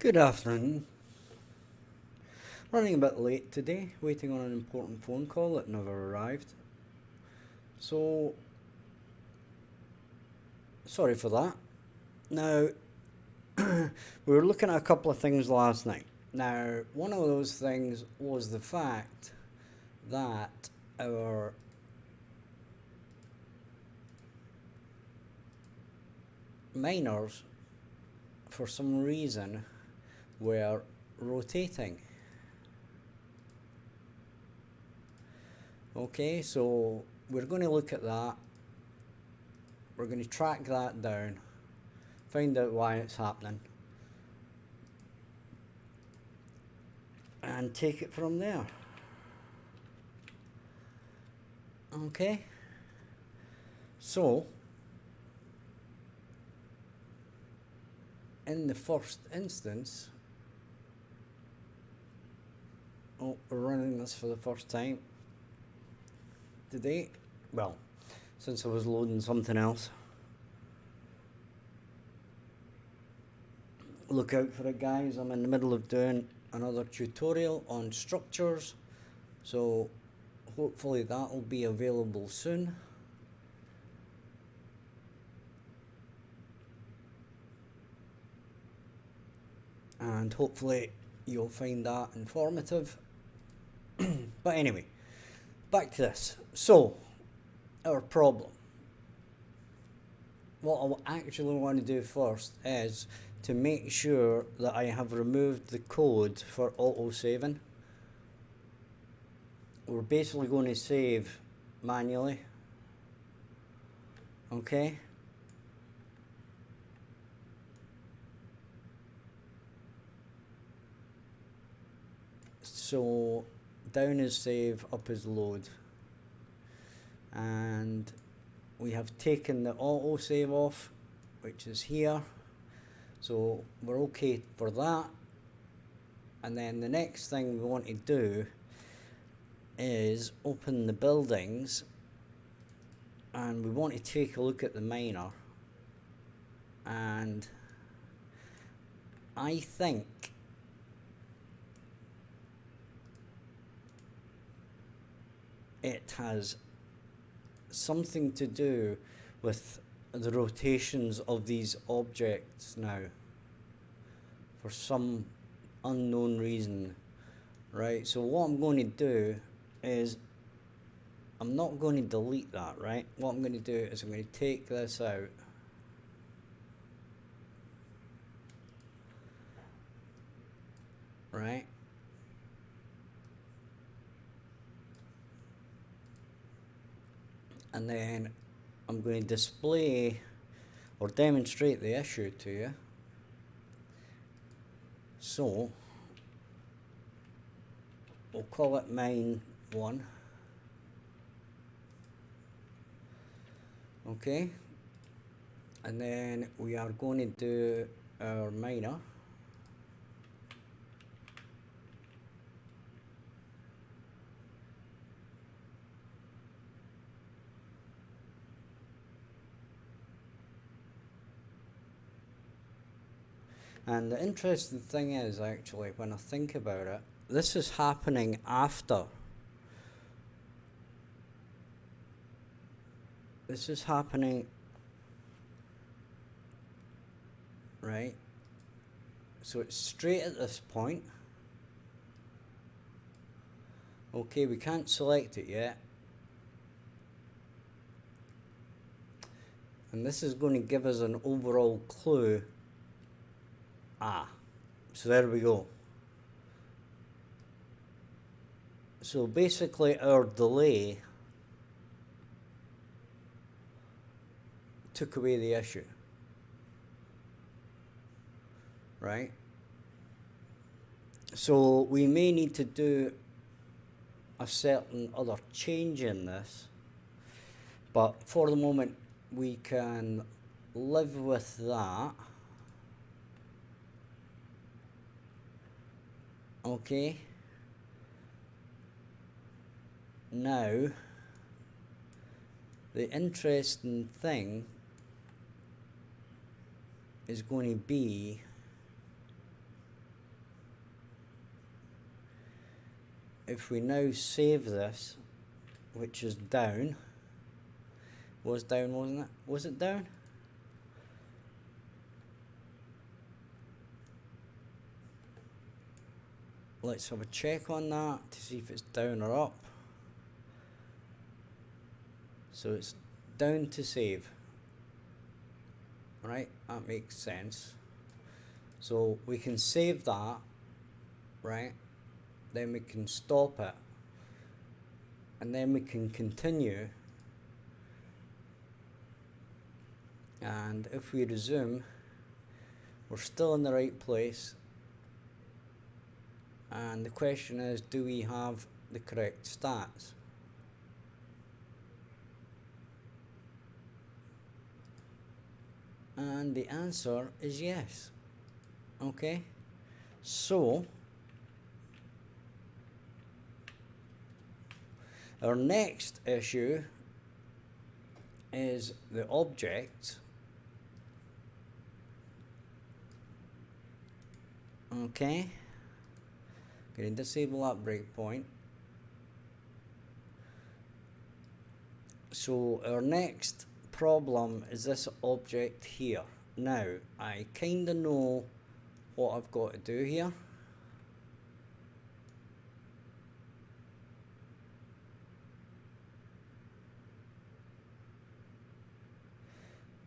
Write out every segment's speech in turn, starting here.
Good afternoon. Running a bit late today, waiting on an important phone call that never arrived. So, sorry for that. Now, we were looking at a couple of things last night. Now, one of those things was the fact that our miners, for some reason, were rotating. Okay, so we're going to look at that. We're going to track that down, find out why it's happening, and take it from there. Okay, so in the first instance, we're running this for the first time today. Well, since I was loading something else. Look out for it, guys. I'm in the middle of doing another tutorial on structures, so hopefully that will be available soon. And hopefully you'll find that informative. But anyway, back to this. So, our problem. What I actually want to do first is to make sure that I have removed the code for auto-saving. We're basically going to save manually. Okay. So down is save, up is load. And we have taken the auto save off, which is here. So we're okay for that. And then the next thing we want to do is open the buildings, and we want to take a look at the miner. And I think it has something to do with the rotations of these objects now, for some unknown reason, right? So what I'm going to do is, I'm not going to delete that, right? What I'm going to do is I'm going to take this out, right? And then I'm going to display or demonstrate the issue to you. So we'll call it mine 1. Okay, and then we are going to do our miner. And the interesting thing is, actually, when I think about it, this is happening after. This is happening, right? So it's straight at this point. Okay, we can't select it yet. And this is going to give us an overall clue. So there we go. So basically our delay took away the issue, right? So we may need to do a certain other change in this, but for the moment we can live with that. Okay, now the interesting thing is going to be if we now save this, which is down, was down, wasn't it? Was it down? Let's have a check on that to see if it's down or up. So it's down to save. Right, that makes sense. So we can save that, right? Then we can stop it. And then we can continue. And if we resume, we're still in the right place. And the question is, do we have the correct stats? And the answer is yes. Okay, so our next issue is the object. Okay, going to disable that breakpoint. So our next problem is this object here. Now I kind of know what I've got to do here.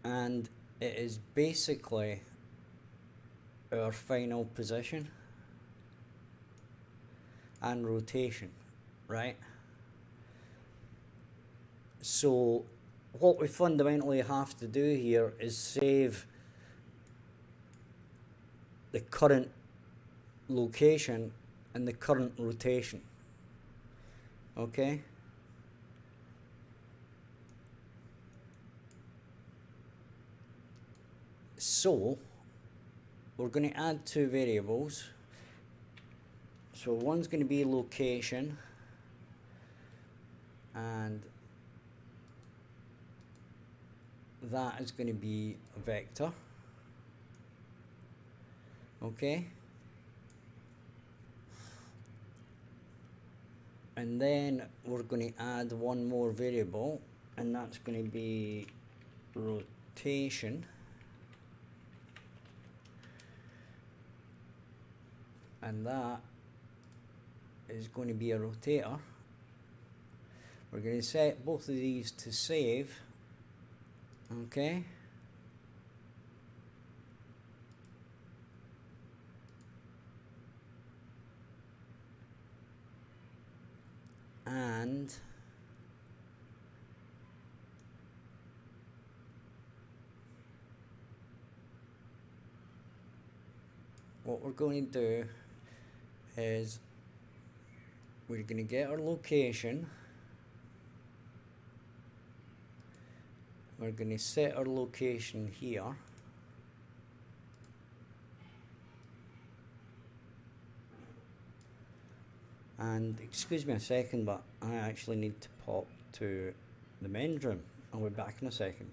And it is basically our final position and rotation, right? So what we fundamentally have to do here is save the current location and the current rotation. Okay? So we're going to add two variables. So one's going to be location, and that is going to be a vector. Okay? And then we're going to add one more variable, and that's going to be rotation. And that is going to be a rotator. We're going to set both of these to save. Okay. And what we're going to do is we're going to get our location. We're going to set our location here. And excuse me a second, but I actually need to pop to the men's room. I'll be back in a second.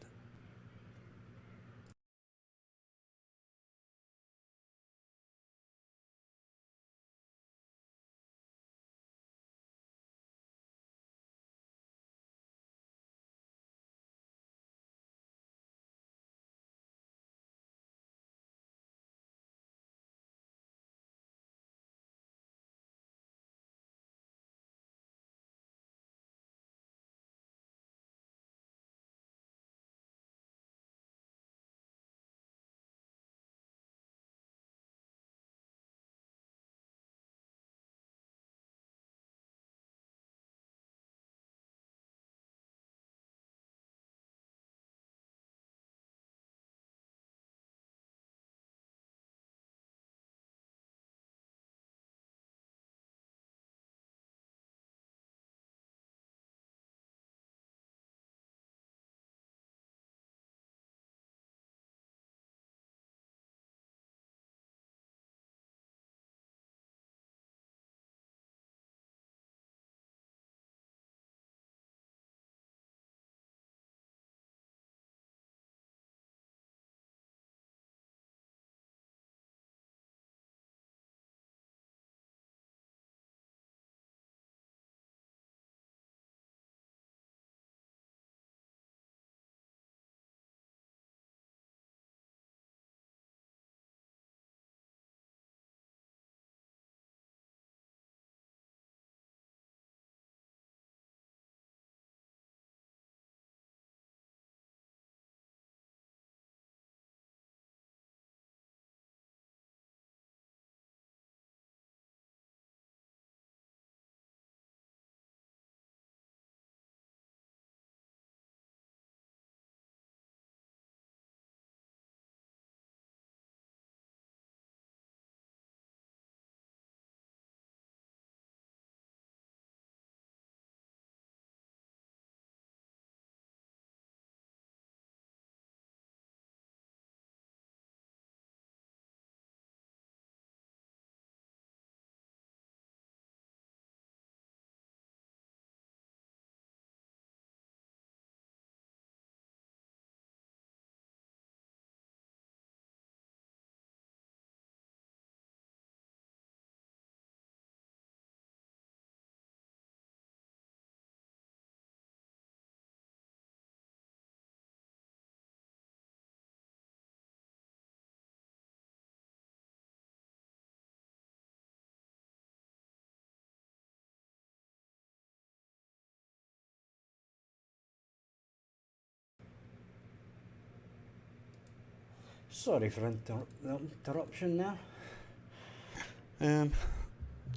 Sorry for the interruption there.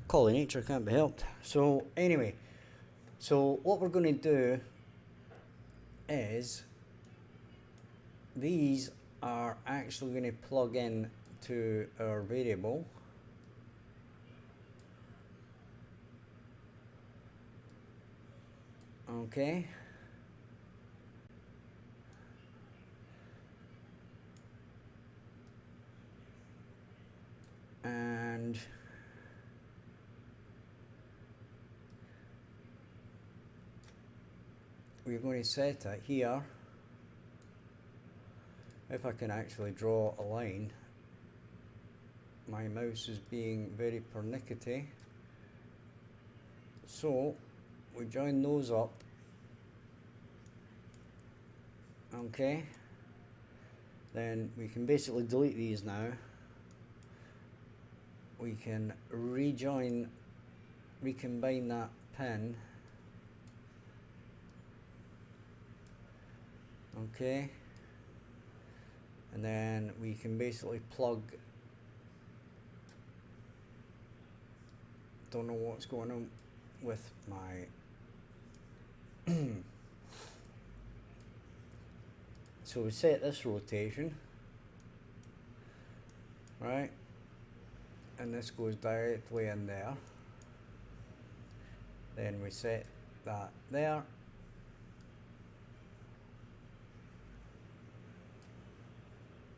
Call of nature can't be helped. So anyway, so what we're going to do is these are actually going to plug in to our variable. Okay. And we're going to set it here. If I can actually draw a line. My mouse is being very pernickety. So we join those up. Okay. Then we can basically delete these now. We can recombine that pin. Okay. And then we can basically plug. Don't know what's going on with my so we set this rotation, right, and this goes directly in there. Then we set that there,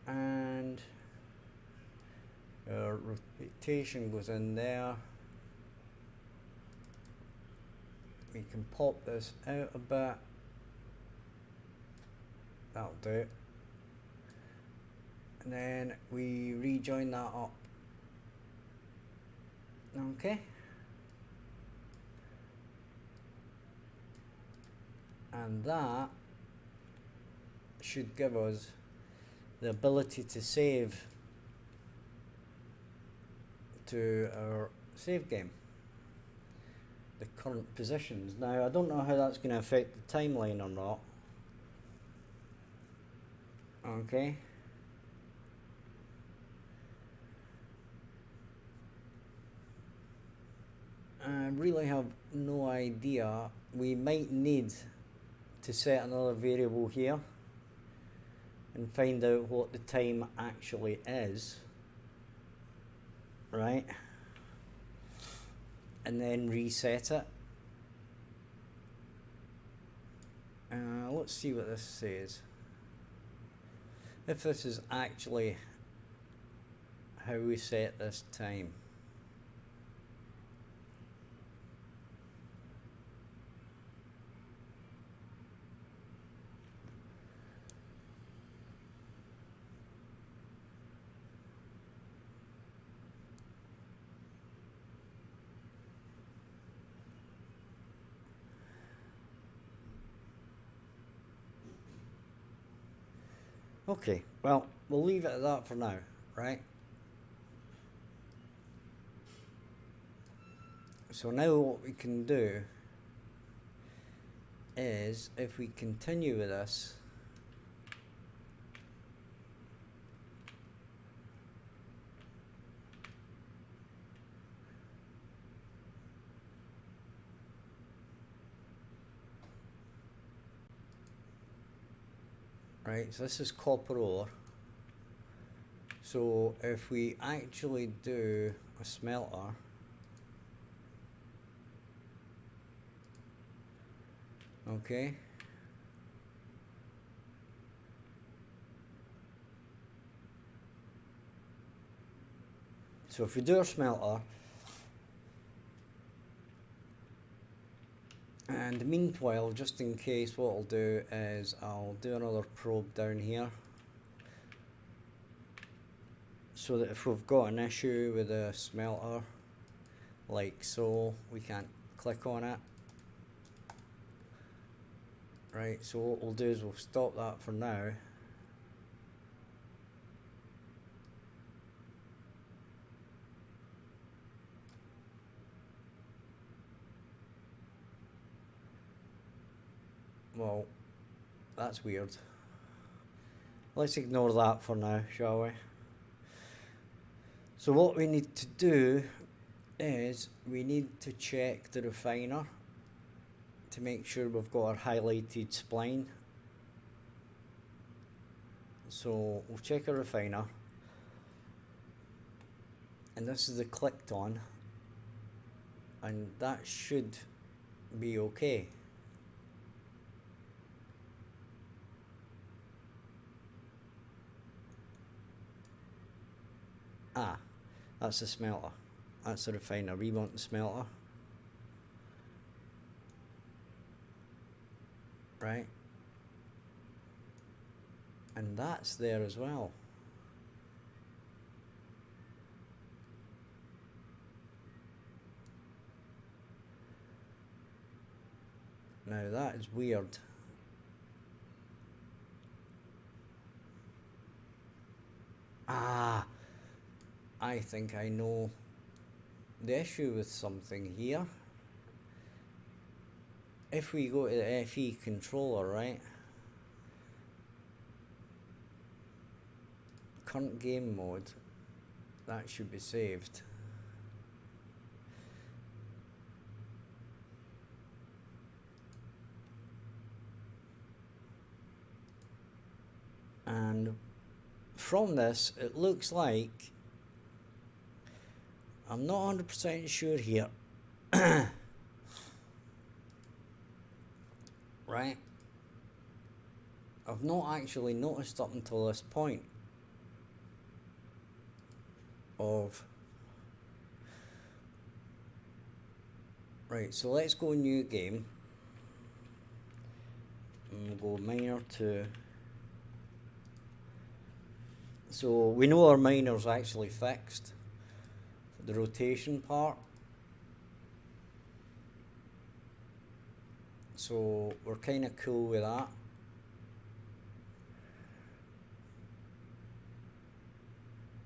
and our rotation goes in there. We can pop this out a bit. That'll do it. And then we rejoin that up. Okay. And that should give us the ability to save to our save game, the current positions. Now I don't know how that's going to affect the timeline or not. Okay. I really have no idea. We might need to set another variable here and find out what the time actually is, right? And then reset it. Let's see what this says. If this is actually how we set this time. Okay, well, we'll leave it at that for now, right? So now what we can do is, if we continue with this, right, so this is copper ore. So if we actually do a smelter, okay, so if we do a smelter, and meanwhile, just in case, what I'll do is I'll do another probe down here, so that if we've got an issue with a smelter, like so, we can't click on it. Right, so what we'll do is we'll stop that for now. Well, that's weird. let's ignore that for now, shall we? So what we need to do is we need to check the refiner to make sure we've got our highlighted spline. So we'll check our refiner, and this is the clicked on, and that should be okay. Ah, that's the smelter. That's the refiner. We want the smelter. Right. And that's there as well. Now that is weird. Ah, I think I know the issue with something here. If we go to the FE controller, right? Current game mode, that should be saved. And from this, it looks like, I'm not 100% sure here. Right? I've not actually noticed up until this point of, right, so let's go new game, and we'll go minor to, so we know our minor's actually fixed, the rotation part, so we're kind of cool with that.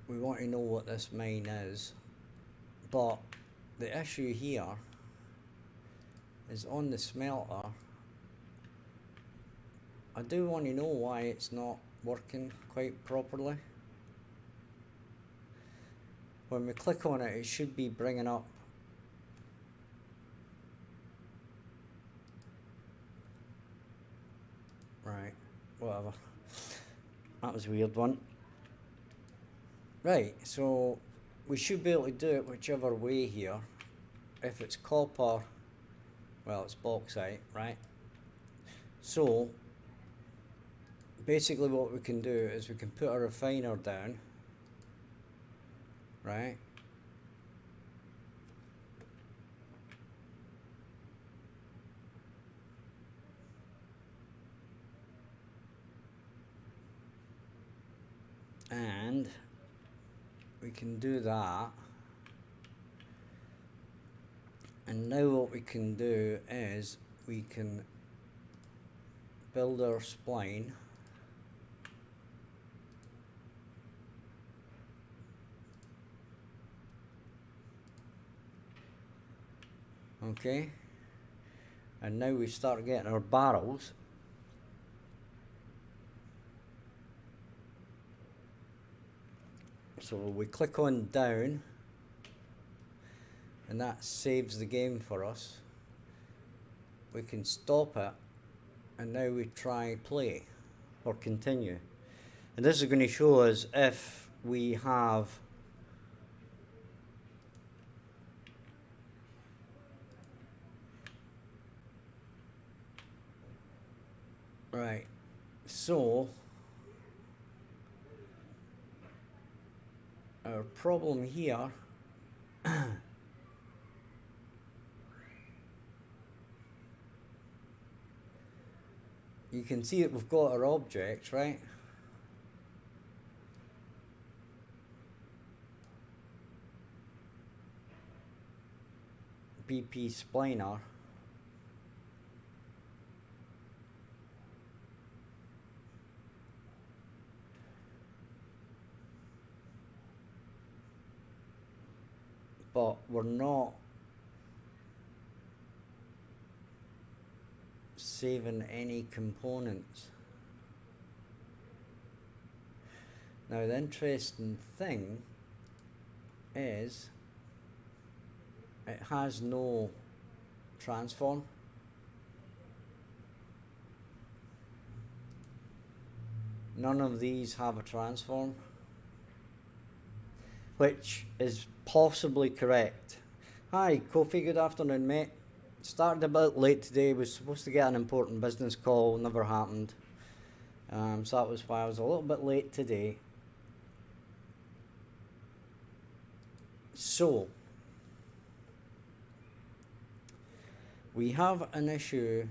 We want to know what this mine is, but the issue here is on the smelter. I do want to know why it's not working quite properly. When we click on it, it should be bringing up right, whatever. That was a weird one. Right, so we should be able to do it whichever way here. If it's copper, well, it's bauxite, right? So basically what we can do is we can put a refiner down, right? And we can do that, and now what we can do is we can build our spline, okay, and now we start getting our barrels. So we click on down, and that saves the game for us. We can stop it, and now we try play or continue. And this is going to show us if we have right. So our problem here you can see that we've got our objects, right? BP spliner. But we're not saving any components. Now the interesting thing is it has no transform. None of these have a transform, which is possibly correct. Hi Kofi, good afternoon mate. Started a bit late today, was supposed to get an important business call, never happened. So that was why I was a little bit late today. So, we have an issue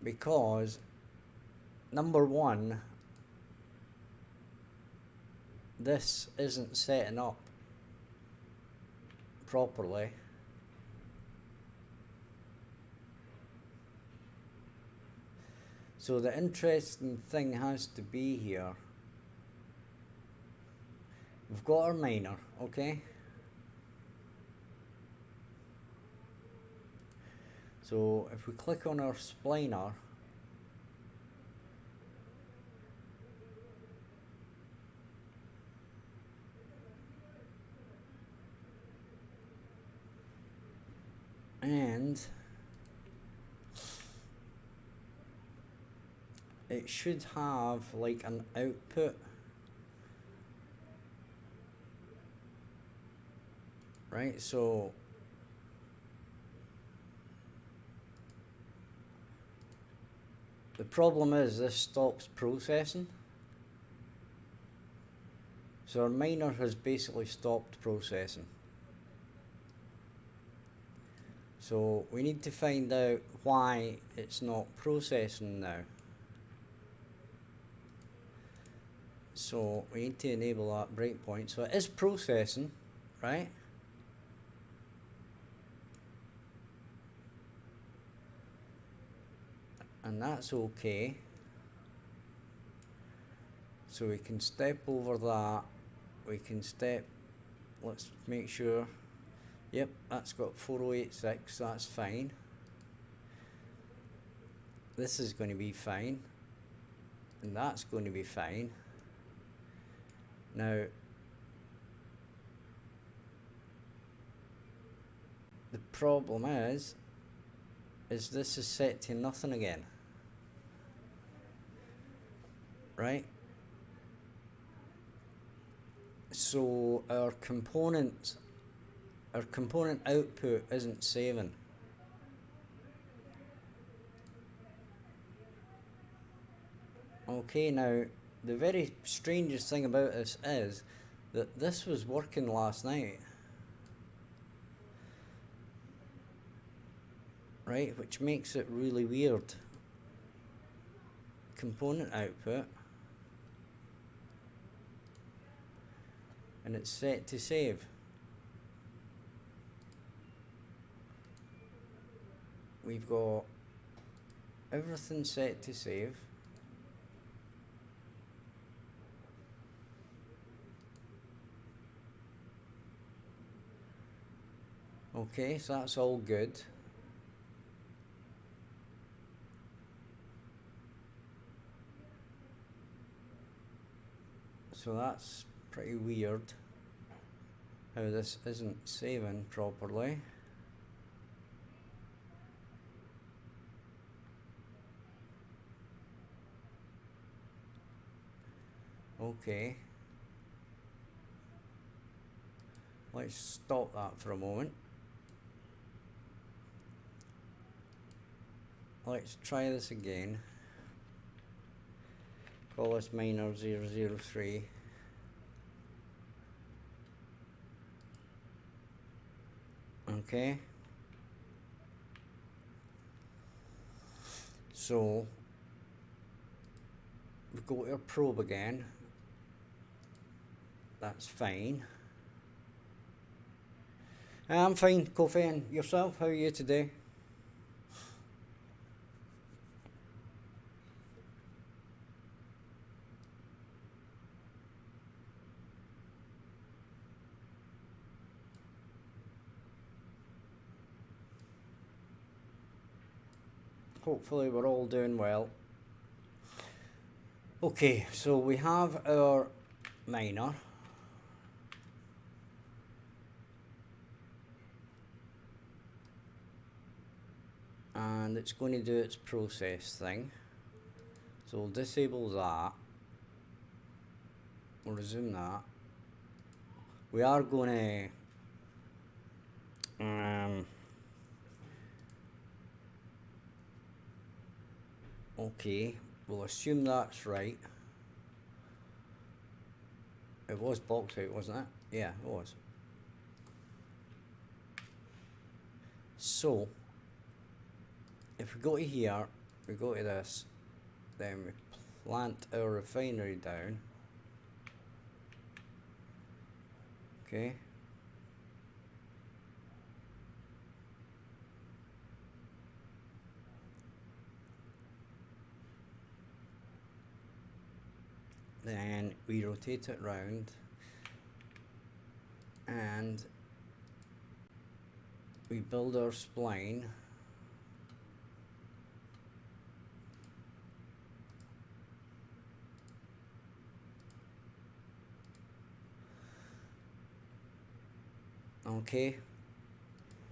because, number one, this isn't setting up properly. So the interesting thing has to be here. We've got our miner, okay? So if we click on our spliner, and it should have like an output, right? So the problem is this stops processing. So our miner has basically stopped processing. So we need to find out why it's not processing now. So we need to enable that breakpoint. So it is processing, right? And that's okay. So we can step over that. We can step, let's make sure. Yep, that's got 4086, that's fine. This is going to be fine. And that's going to be fine. Now, the problem is this is set to nothing again. Right? So our component output isn't saving. Okay, now the very strangest thing about this is that this was working last night. Right, which makes it really weird. Component output. And it's set to save. We've got everything set to save. Okay, so that's all good. So that's pretty weird how this isn't saving properly. Okay. Let's stop that for a moment. Let's try this again. Call this miner 003. Okay. So we go to our probe again. That's fine. I'm fine, Kofi, and yourself? How are you today? Hopefully we're all doing well. Okay, so we have our miner. And it's going to do its process thing. So we'll disable that. We'll resume that. We are going to okay, we'll assume that's right. It was boxed out, wasn't it? Yeah, it was. So if we go to here, we go to this, then we plant our refinery down. Okay. Then we rotate it round and we build our spline. Okay,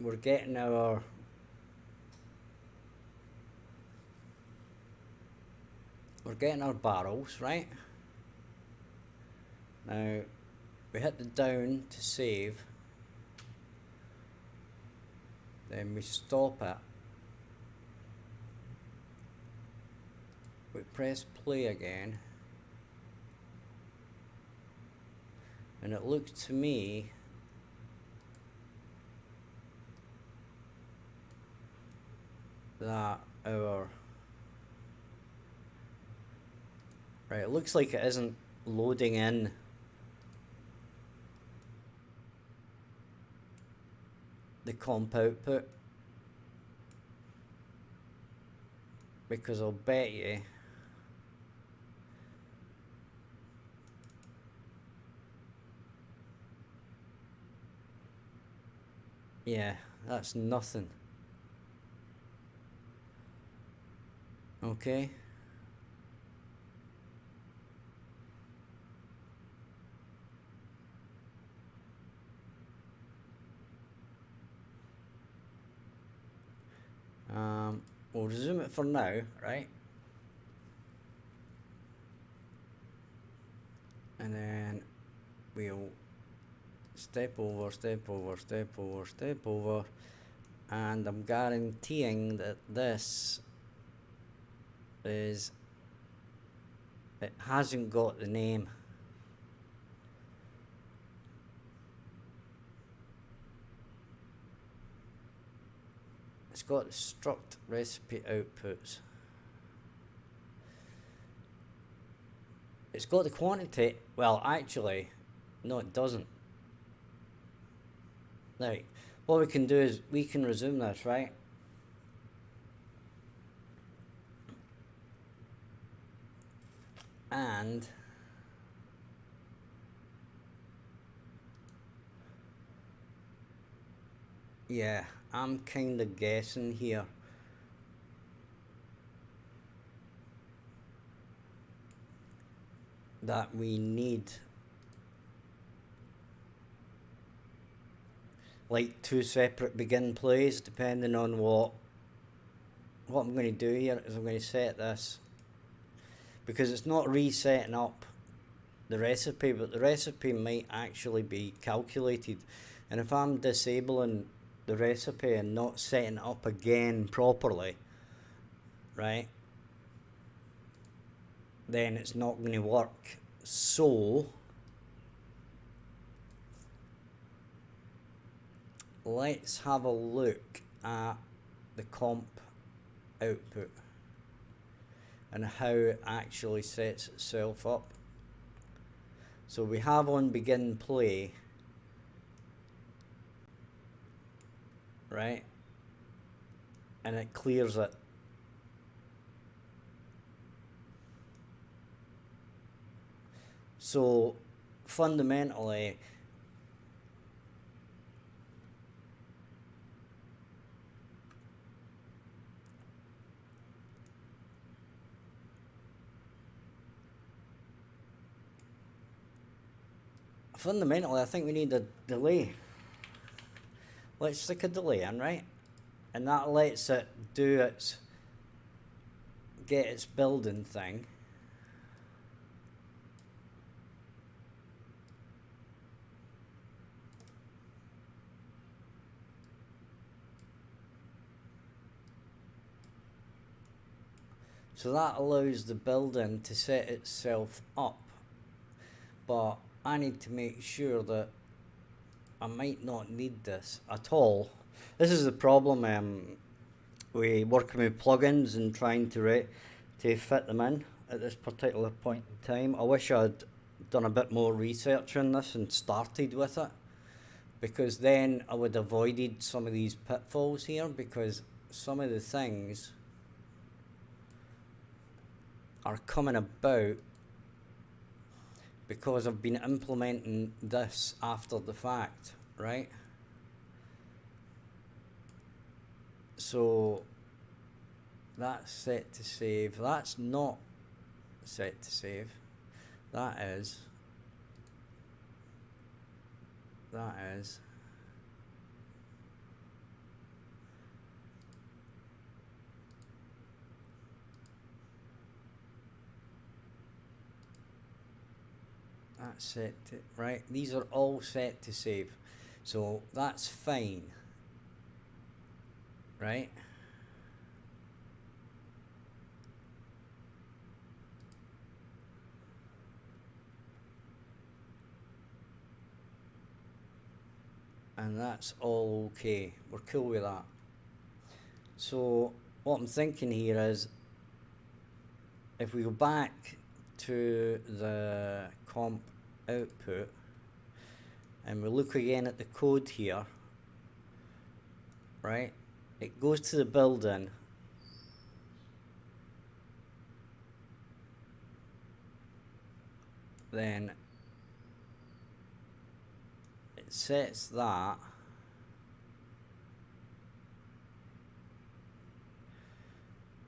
we're getting our barrels, right? Now we hit the down to save, then we stop it, we press play again, and it looks to me that our right, it looks like it isn't loading in the comp output, because I'll bet you yeah, that's nothing. Okay. We'll resume it for now, right? And then we'll step over, step over, step over, step over, and I'm guaranteeing that this is, it hasn't got the name. It's got the struct recipe outputs. It's got the quantity. Well, actually, no, it doesn't. Right. What we can do is we can resume this, right? And yeah, I'm kind of guessing here that we need like 2 separate begin plays, depending on what I'm going to do here is I'm going to set this, because it's not resetting up the recipe, but the recipe might actually be calculated, and if I'm disabling the recipe and not setting it up again properly, right, then it's not going to work. So let's have a look at the comp output and how it actually sets itself up. So we have on begin play, right, and it clears it. So fundamentally fundamentally, I think we need a delay. Let's stick a delay in, right? And that lets it do its, get its building thing. So that allows the building to set itself up. But I need to make sure that I might not need this at all. This is the problem we working with plugins and trying to fit them in at this particular point in time. I wish I'd done a bit more research on this and started with it, because then I would have avoided some of these pitfalls here, because some of the things are coming about because I've been implementing this after the fact, right? So that's set to save. That's not set to save. That is. That's set to, right? These are all set to save. So that's fine. Right? And that's all okay. We're cool with that. So what I'm thinking here is, if we go back to the comp output and we look again at the code here, right? It goes to the building, then it sets that,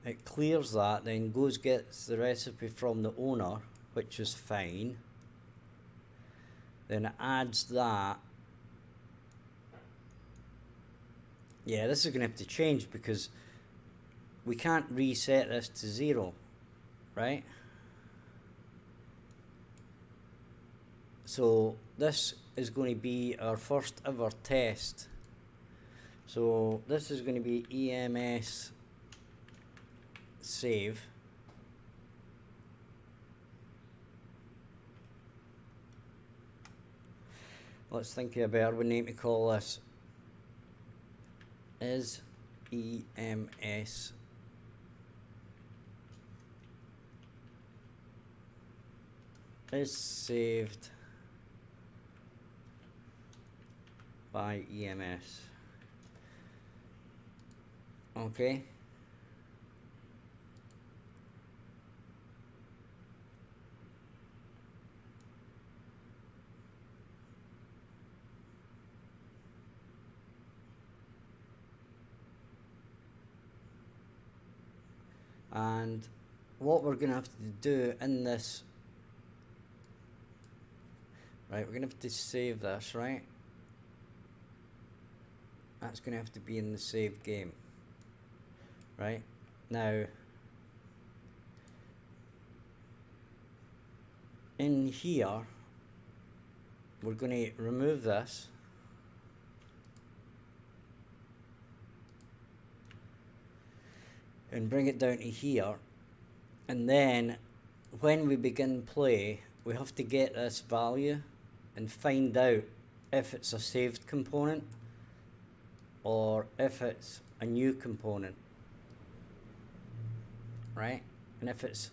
it clears that, then goes gets the recipe from the owner, which is fine. Then it adds that. Yeah, this is going to have to change because we can't reset this to 0, right? So this is going to be our first ever test. So this is going to be EMS save. Let's think of a better name to call this. Is EMS is saved by EMS. Okay. And what we're going to have to do in this, right, we're going to have to save this, right? That's going to have to be in the saved game, right? Now, in here, we're going to remove this. And bring it down to here, and then when we begin play, we have to get this value and find out if it's a saved component or if it's a new component, right? And if it's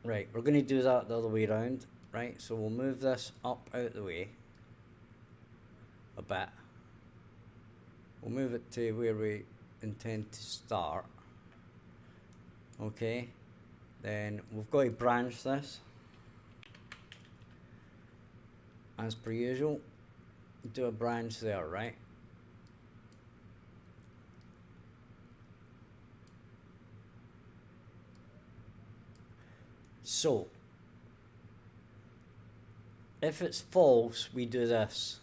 right, we're going to do that the other way around, right? So we'll move this up out the way a bit. We'll move it to where we intend to start. Okay, then we've got to branch this as per usual. Do a branch there, right? So if it's false, we do this.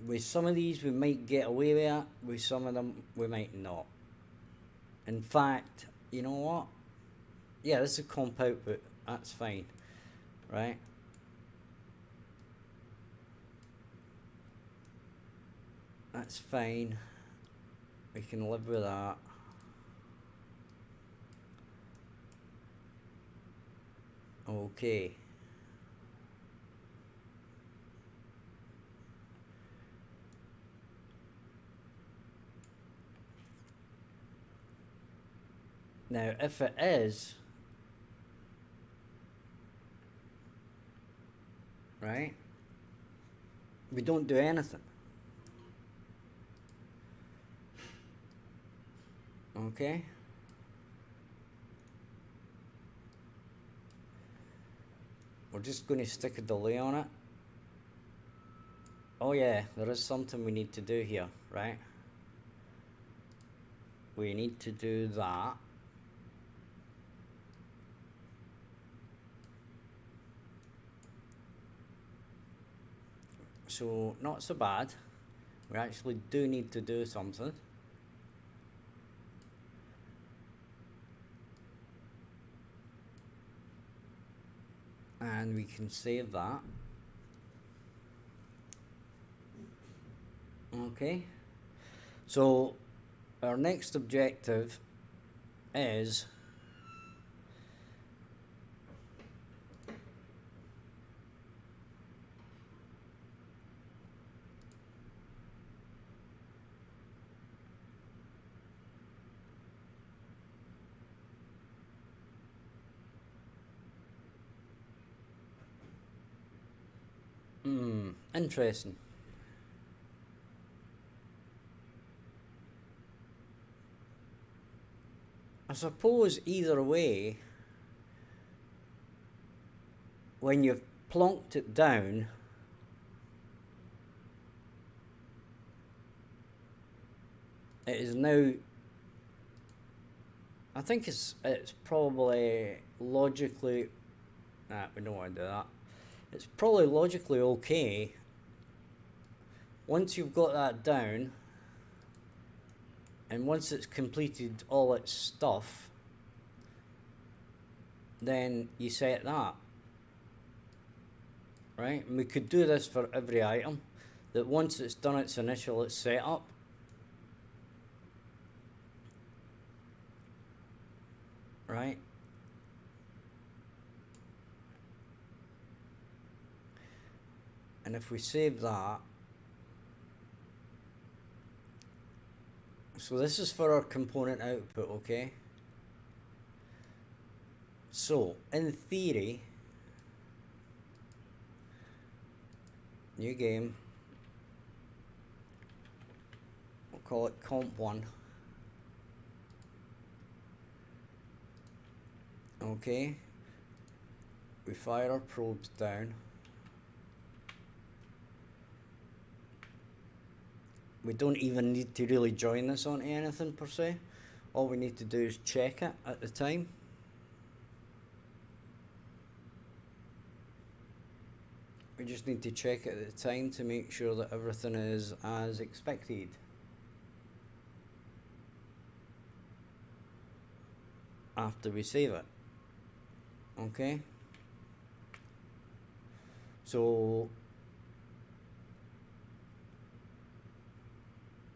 With some of these we might get away with it, with some of them we might not. In fact, you know what? Yeah, this is a comp output, that's fine, right? That's fine, we can live with that. Okay. Now, if it is, right, we don't do anything. Okay. We're just going to stick a delay on it. Oh yeah, there is something we need to do here, right? We need to do that. So, not so bad. We actually do need to do something. And we can save that. Okay. So, our next objective is interesting. I suppose either way, when you've plonked it down, it is now, I think it's probably logically, we don't want to do that. It's probably logically okay. Once you've got that down, and once it's completed all its stuff, then you set that. Right? And we could do this for every item, that once it's done its initial setup, right? And if we save that, so this is for our component output, okay? So, in theory, new game, we'll call it comp1. Okay, we fire our probes down. We don't even need to really join this onto anything per se. All we need to do is check it at the time. We just need to check it at the time to make sure that everything is as expected. After we save it. Okay. So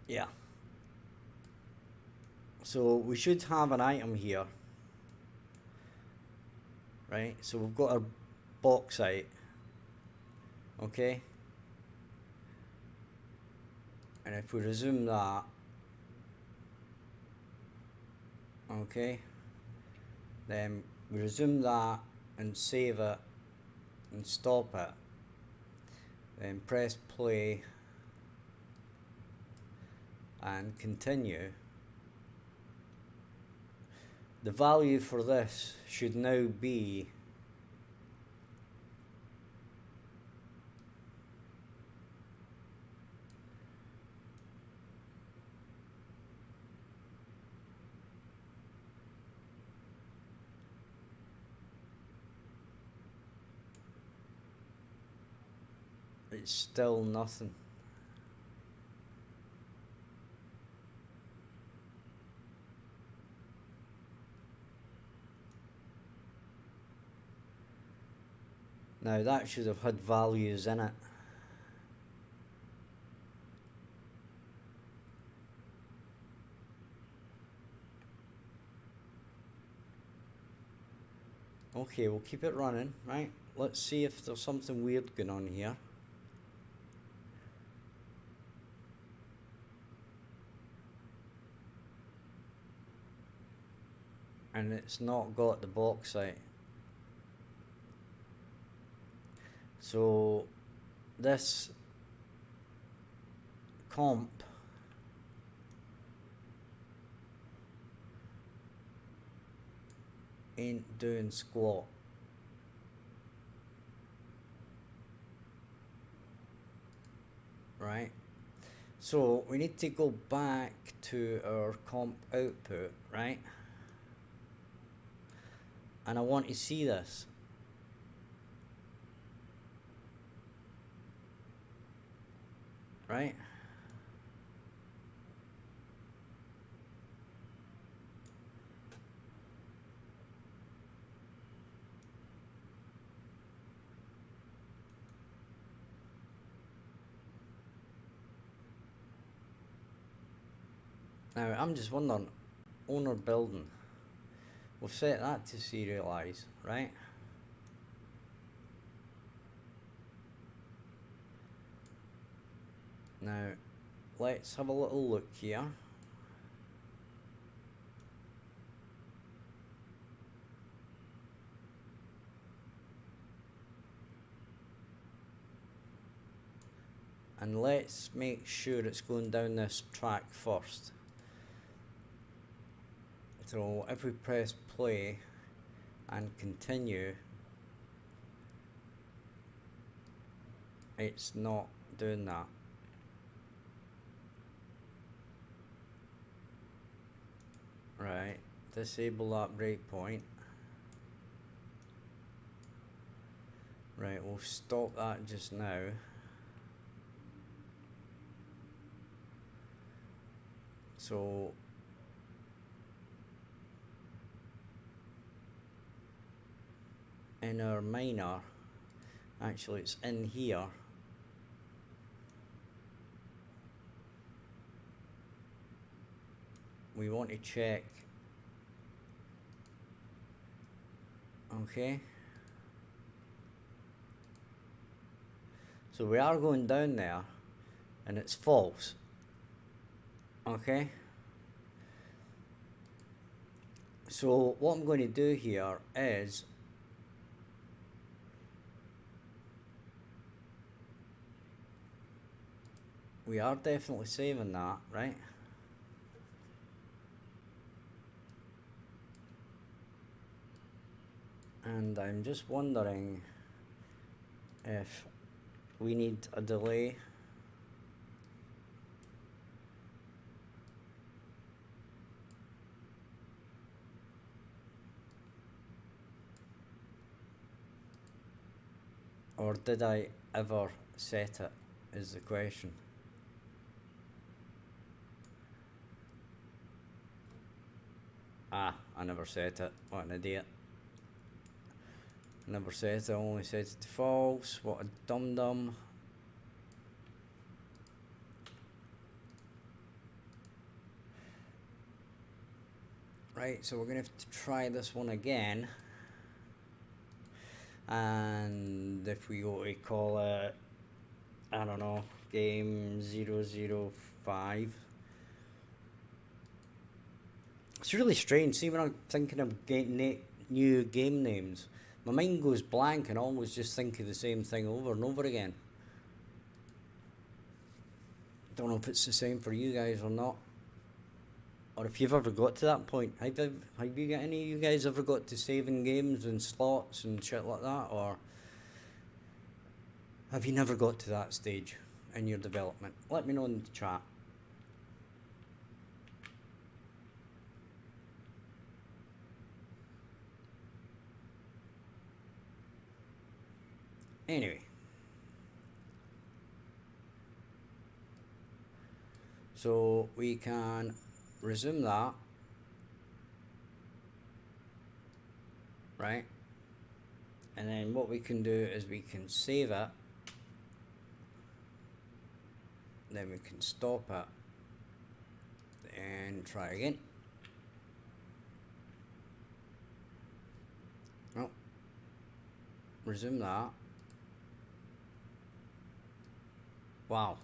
yeah. So we should have an item here. Right? So we've got our bauxite. Okay. And if we resume that, okay, then we resume that and save it and stop it, then press play and continue. The value for this should now be it's still nothing. Now that should have had values in it. Okay, we'll keep it running, right? Let's see if there's something weird going on here. And it's not got the bauxite. So this comp ain't doing squat. Right? So we need to go back to our comp output, right? And I want to see this. Right? Now I'm just wondering, owner building, we'll set that to serialize, right? Now let's have a little look here. And let's make sure it's going down this track first. So if we press play and continue, it's not doing that. Right, disable that breakpoint. Right, we'll stop that just now. So in our miner, actually it's in here. We want to check. Okay. So we are going down there and it's false. Okay. So what I'm going to do here is we are definitely saving that, right? And I'm just wondering if we need a delay. Or did I ever set it, is the question. Ah, I never set it. What an idiot. Never set it, I only set it to false. What a dum-dum. Right, so we're gonna have to try this one again. And if we go to call it, I don't know, game 005. It's really strange. See, when I'm thinking of new game names, my mind goes blank and I always just think of the same thing over and over again. Don't know if it's the same for you guys or not, or if you've ever got to that point. Have you got any of you guys ever got to saving games and slots and shit like that, or have you never got to that stage in your development? Let me know in the chat. Anyway, So we can resume that, right? And then what we can do is we can save it, then we can stop it and try again. Oh, resume that. Wow.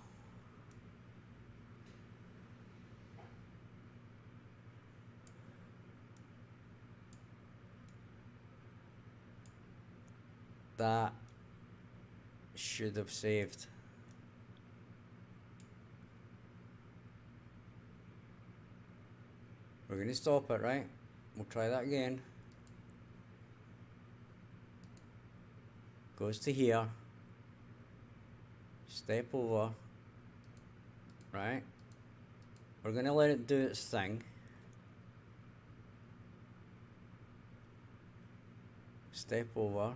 That should have saved. We're going to stop it, right? We'll try that again. Goes to here. Step over. Right? We're going to let it do its thing. Step over.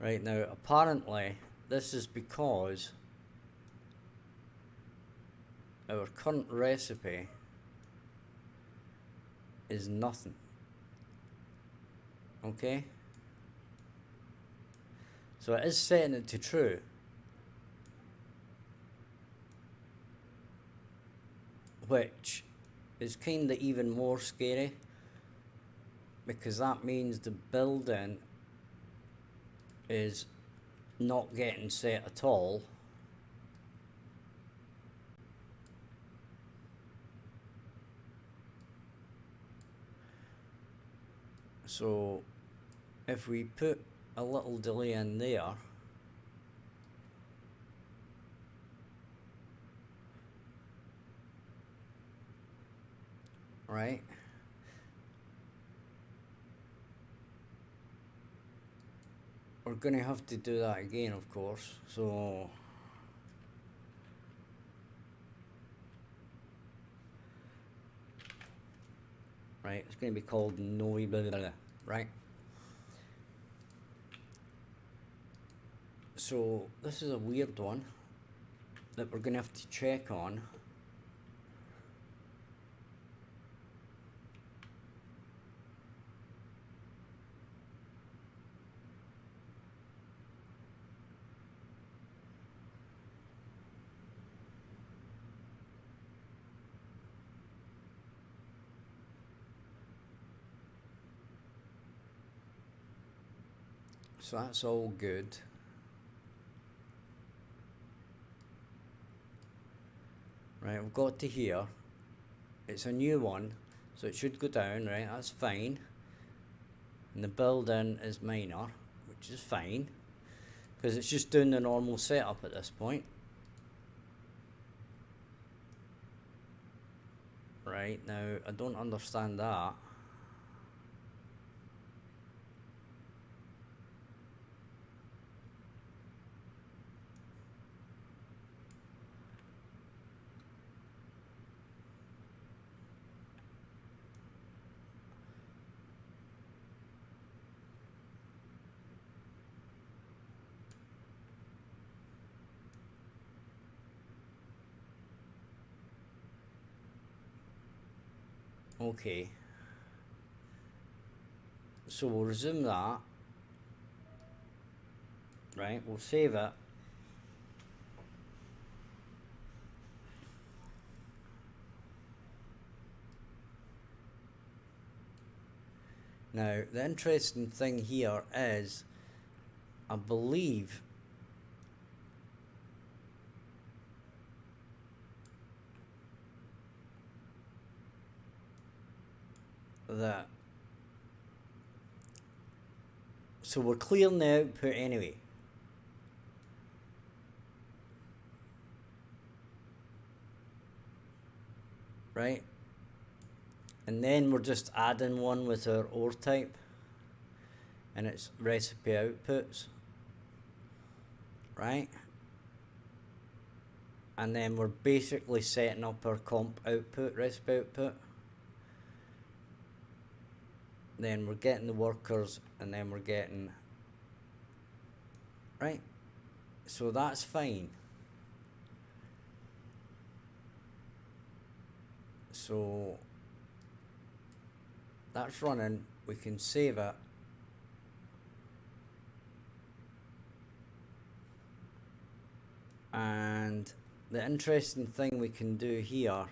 Right, now apparently this is because our current recipe is nothing. Okay? So it is setting it to true. Which is kind of even more scary, because that means the building is not getting set at all. So if we put a little delay in there, right? We're gonna have to do that again, of course. So right, it's gonna be called Novi blah, blah, blah, right? So this is a weird one that we're gonna have to check on. So that's all good. Right, we've got to here. It's a new one, so it should go down, right? That's fine. And the build-in is minor, which is fine, because it's just doing the normal setup at this point. Right, now I don't understand that. Okay. So we'll resume that. Right, we'll save it. Now, the interesting thing here is, I believe that, so we're clearing the output anyway. Right? And then we're just adding one with our ore type, and it's recipe outputs, right? And then we're basically setting up our comp output, recipe output. Then we're getting the workers, and then we're getting, right? So that's fine. So that's running, we can save it. And the interesting thing we can do here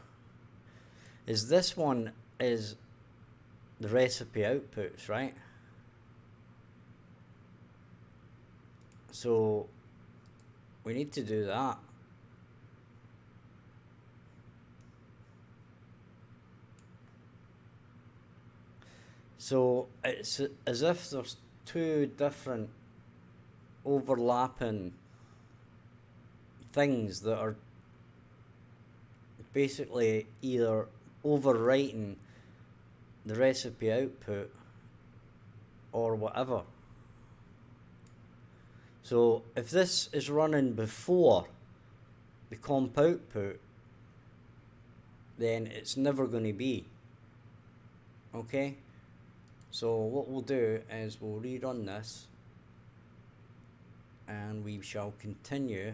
is this one is the recipe outputs, right? So we need to do that. So it's as if there's two different overlapping things that are basically either overwriting the recipe output or whatever. So if this is running before the comp output, then it's never going to be. Okay? So what we'll do is we'll rerun this and we shall continue.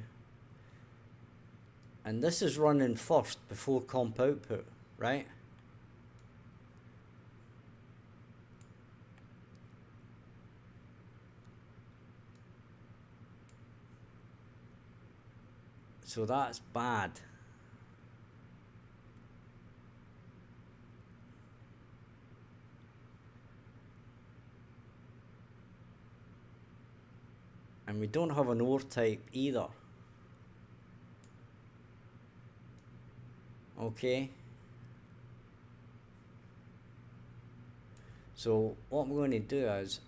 And this is running first before comp output, right? So that's bad. And we don't have an OR type either. Okay. So what I'm going to do is,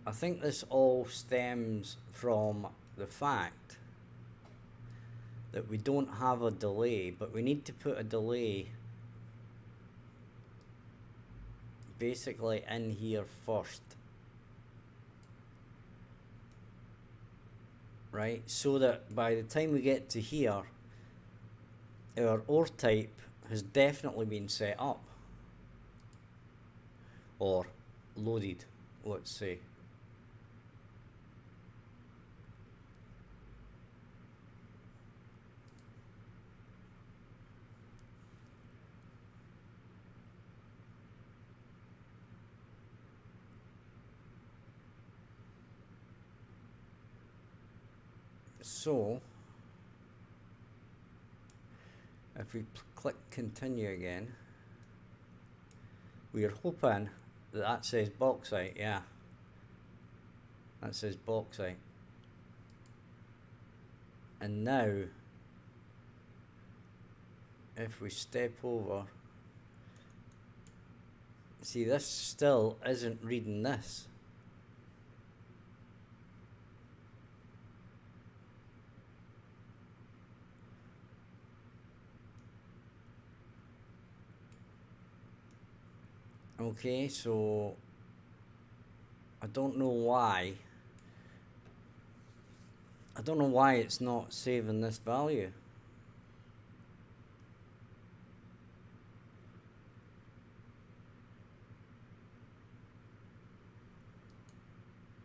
I think this all stems from the fact that we don't have a delay, but we need to put a delay basically in here first. Right, so that by the time we get to here, our OR type has definitely been set up. Or loaded, let's say. So if we click continue again, we are hoping that that says bauxite, yeah. That says bauxite. And now, if we step over, see this still isn't reading this. Okay, so I don't know why. I don't know why it's not saving this value.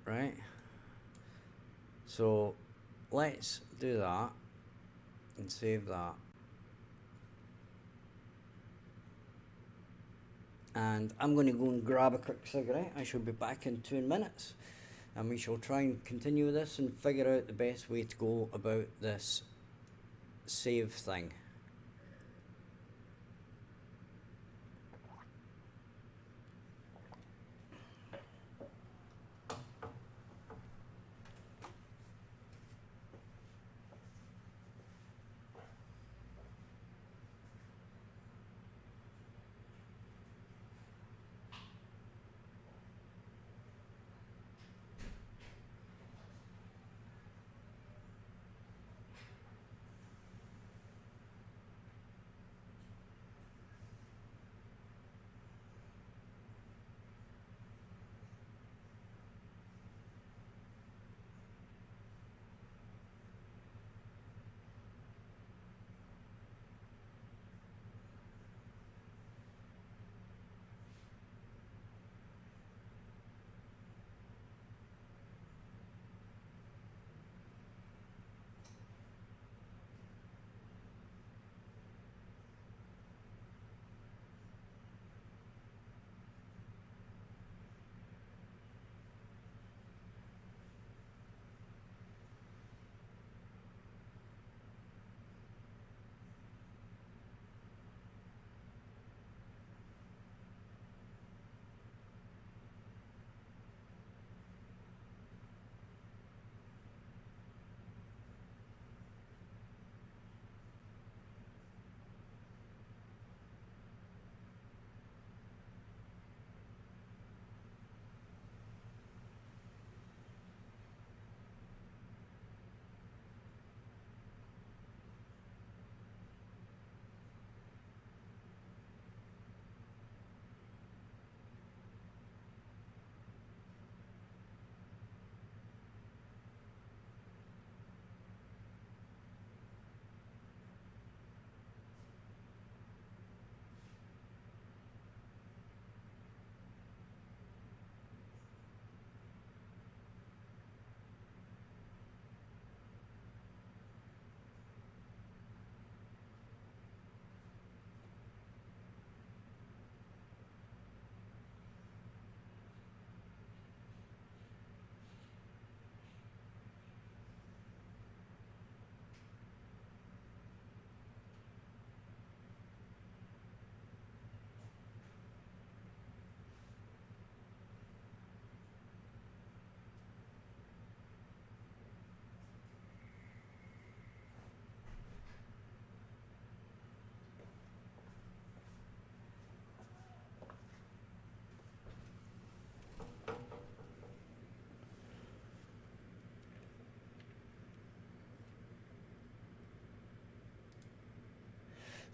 Right? So let's do that and save that. And I'm going to go and grab a quick cigarette. I shall be back in 2 minutes. And we shall try and continue this and figure out the best way to go about this save thing.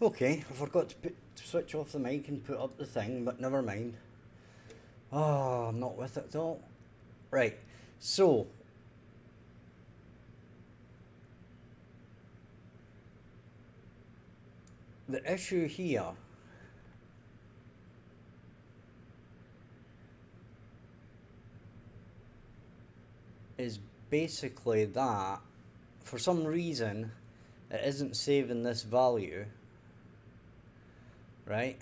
Okay, I forgot to switch off the mic and put up the thing, but never mind. Oh, I'm not with it at all. Right, so the issue here is basically that for some reason it isn't saving this value, right?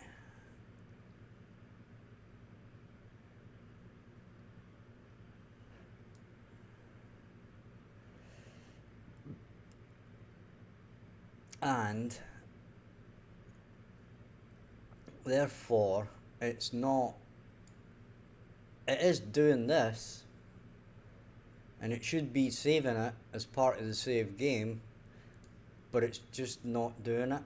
And therefore it's not, it is doing this and it should be saving it as part of the save game, but it's just not doing it,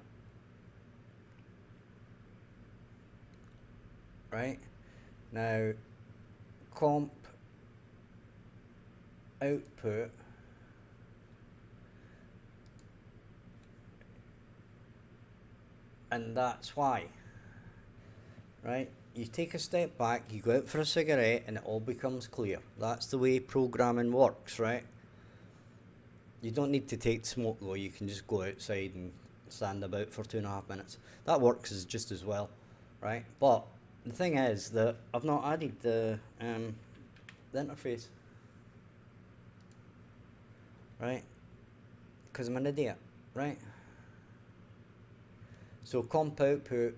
right? Now comp output and that's why, right? You take a step back, you go out for a cigarette and it all becomes clear. That's the way programming works, right? You don't need to take smoke though, you can just go outside and stand about for 2.5 minutes. That works just as well, right? But the thing is that I've not added the interface, right? Because I'm an idiot, right? So comp output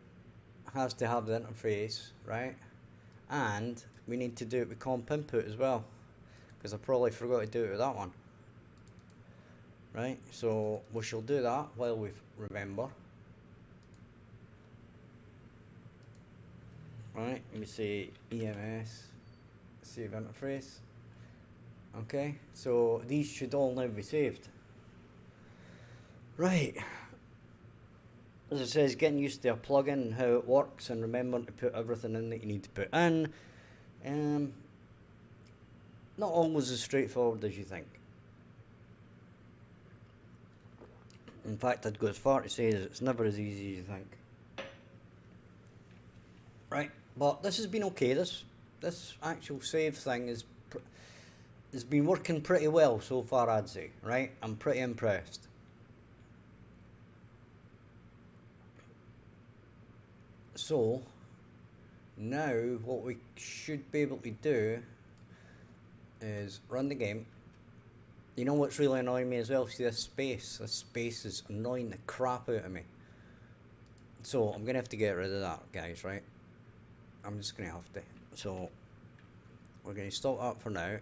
has to have the interface, right? And we need to do it with comp input as well, because I probably forgot to do it with that one, right? So we shall do that while we remember. Right, let me say EMS, save interface. Okay, so these should all now be saved. Right. As it says, getting used to a plugin and how it works and remembering to put everything in that you need to put in. Not always as straightforward as you think. In fact, I'd go as far to say that it's never as easy as you think. Right, but this has been okay. This actual save thing has been working pretty well so far, I'd say, right? I'm pretty impressed. So now what we should be able to do is run the game. You know what's really annoying me as well? See this space? This space is annoying the crap out of me. So I'm gonna have to get rid of that, guys, right? I'm just gonna have to. So we're gonna stop that for now.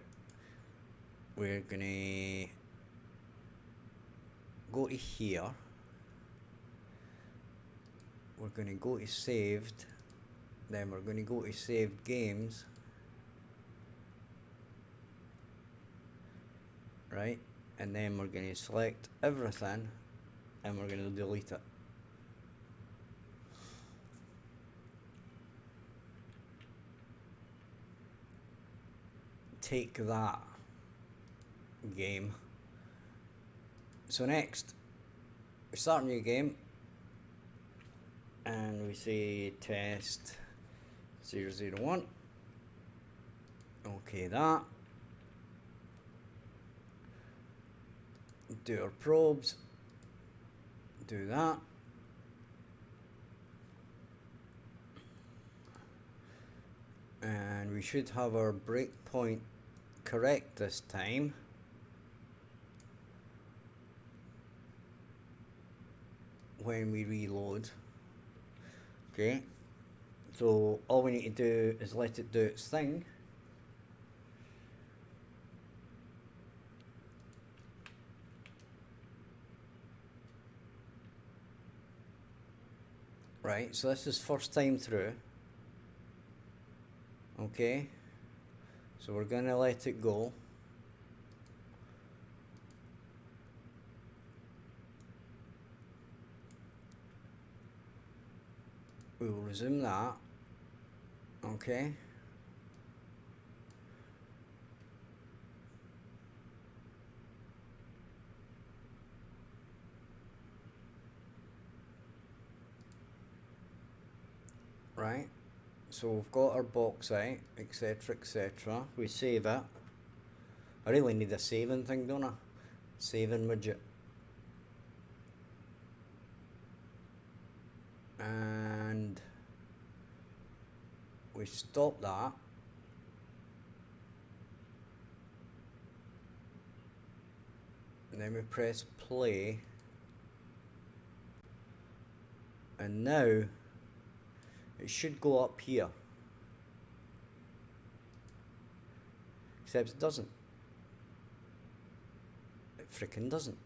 We're gonna go to here. We're going to go to saved, then we're going to go to saved games, right, and then we're going to select everything and we're going to delete it. Take that, game. So next we start a new game and we say test 001. Okay, that. Do our probes. Do that. And we should have our breakpoint correct this time. When we reload. Okay, so all we need to do is let it do its thing. Right, so this is first time through. Okay, so we're gonna let it go. We will resume that. Okay. right? So we've got our bauxite, etc., etc. We save it. I really need a saving thing, don't I? Saving widget. And we stop that. And then we press play. And now it should go up here. Except it doesn't. It frickin' doesn't.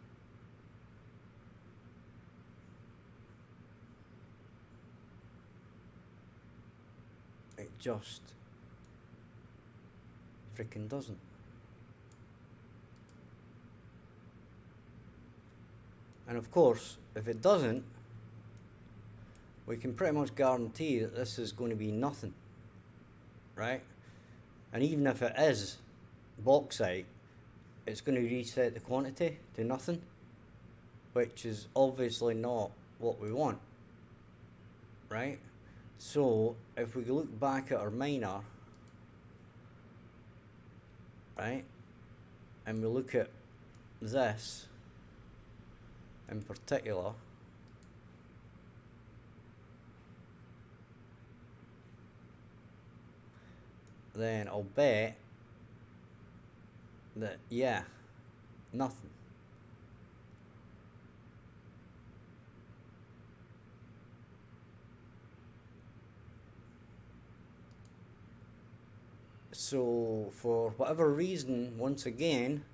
It just frickin' doesn't. And of course, if it doesn't, we can pretty much guarantee that this is going to be nothing, right? And even if it is bauxite, it's going to reset the quantity to nothing, which is obviously not what we want, right? So if we look back at our miner, right, and we look at this in particular, then I'll bet that, yeah, nothing. So for whatever reason, once again,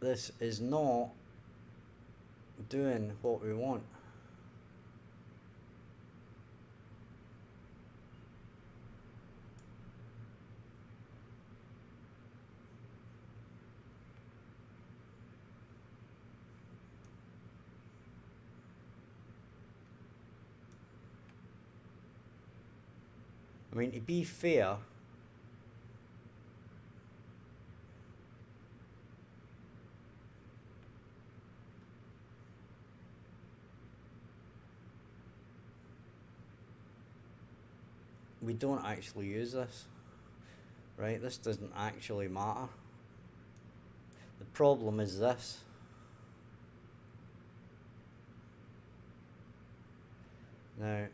this is not doing what we want. I mean, to be fair, we don't actually use this, right? This doesn't actually matter. The problem is this. Now,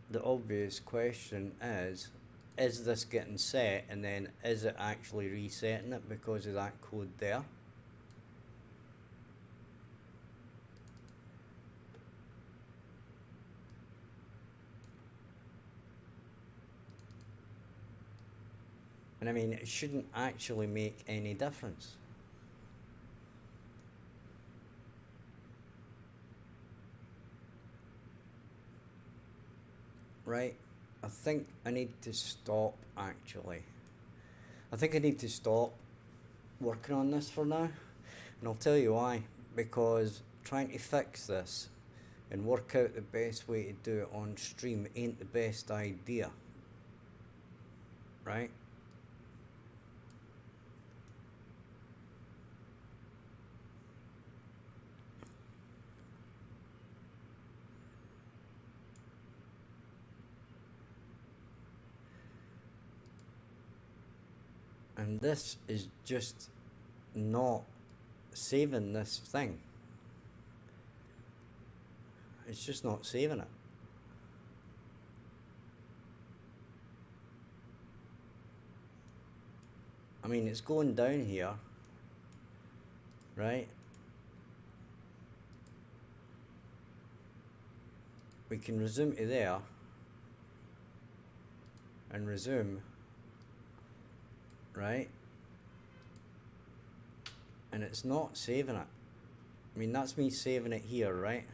the obvious question is this getting set, and then is it actually resetting it because of that code there? And I mean, it shouldn't actually make any difference. Right, I think I need to stop actually. I think I need to stop working on this for now. And I'll tell you why. Because trying to fix this and work out the best way to do it on stream ain't the best idea. Right? And this is just not saving this thing. It's just not saving it. I mean, it's going down here, right? We can resume to there and resume, right? And it's not saving it. I mean, that's me saving it here, right?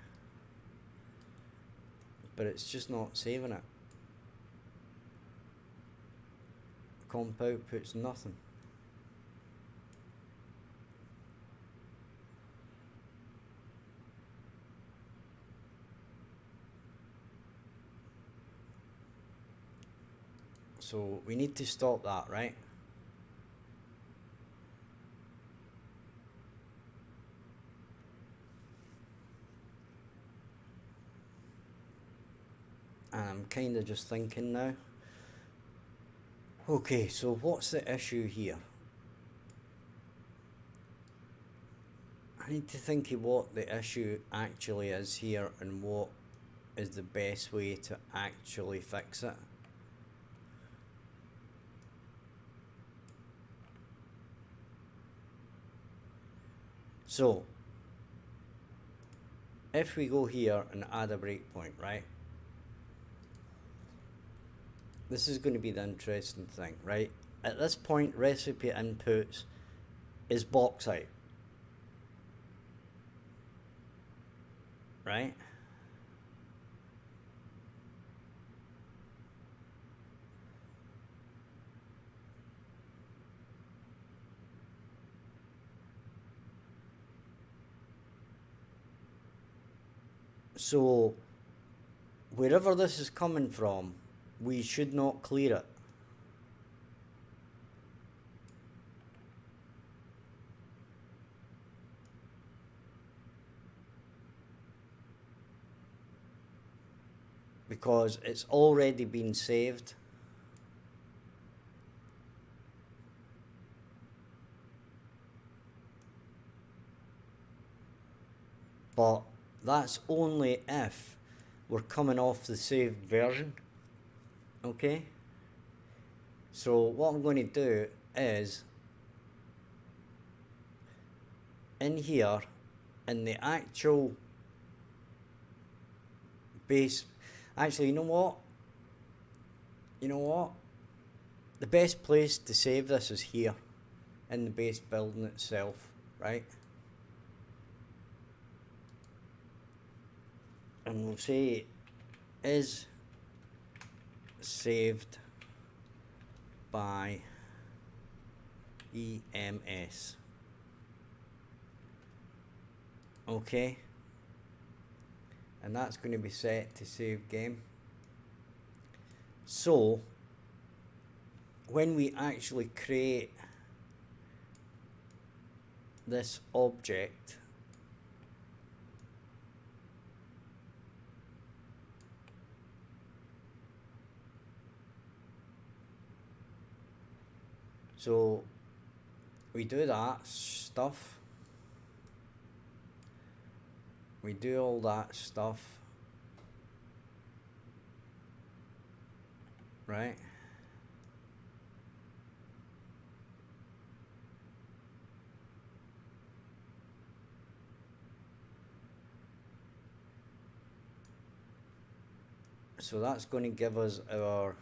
But it's just not saving it. Comp output's nothing. So we need to stop that, right? kind of just thinking now. Okay, so what's the issue here? I need to think of what the issue actually is here and what is the best way to actually fix it. So, if we go here and add a breakpoint, right? This is going to be the interesting thing, right? At this point, recipe inputs is bauxite, right? So, wherever this is coming from, we should not clear it. Because it's already been saved. But that's only if we're coming off the saved version. Okay? So what I'm going to do is, in here, in the actual base, actually, you know what? The best place to save this is here, in the base building itself, right? And we'll say is saved by EMS. Okay, and that's going to be set to save game. So when we actually create this object, so we do that stuff, we do all that stuff, right? So that's going to give us our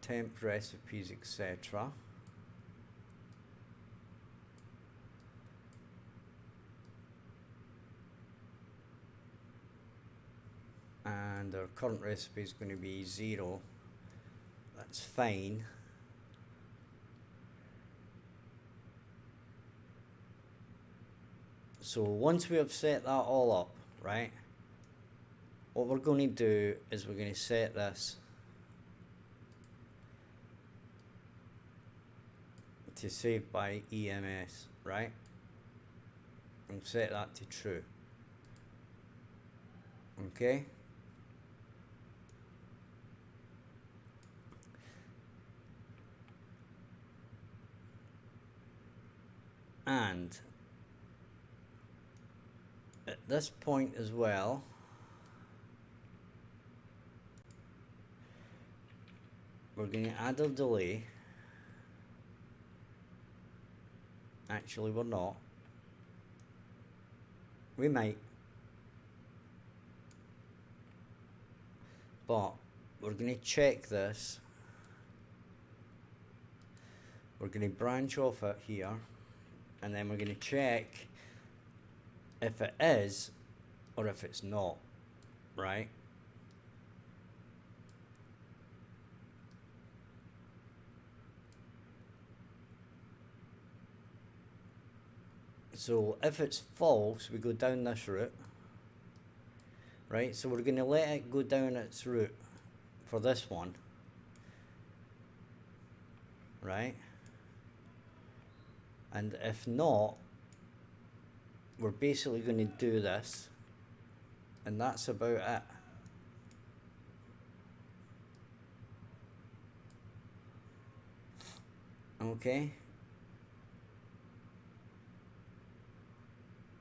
temp recipes, etc. And our current recipe is going to be 0. That's fine. So once we have set that all up, right, what we're going to do is we're going to set this to save by EMS, right? And set that to true. Okay? And at this point as well, we're going to add a delay. Actually, we're not. We might. But we're going to check this. We're going to branch off it here. And then we're going to check if it is or if it's not, right? So if it's false, we go down this route, right? So we're going to let it go down its route for this one, right? And if not, we're basically going to do this, and that's about it. Okay.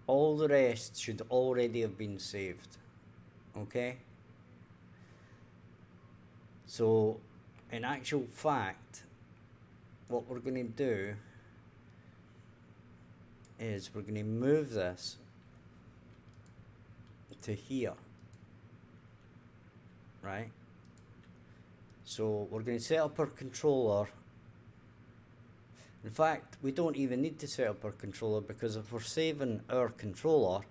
All the rest should already have been saved. Okay. So, in actual fact, what we're going to do is we're going to move this to here, right? So we're going to set up our controller. In fact, we don't even need to set up our controller, because if we're saving our controller,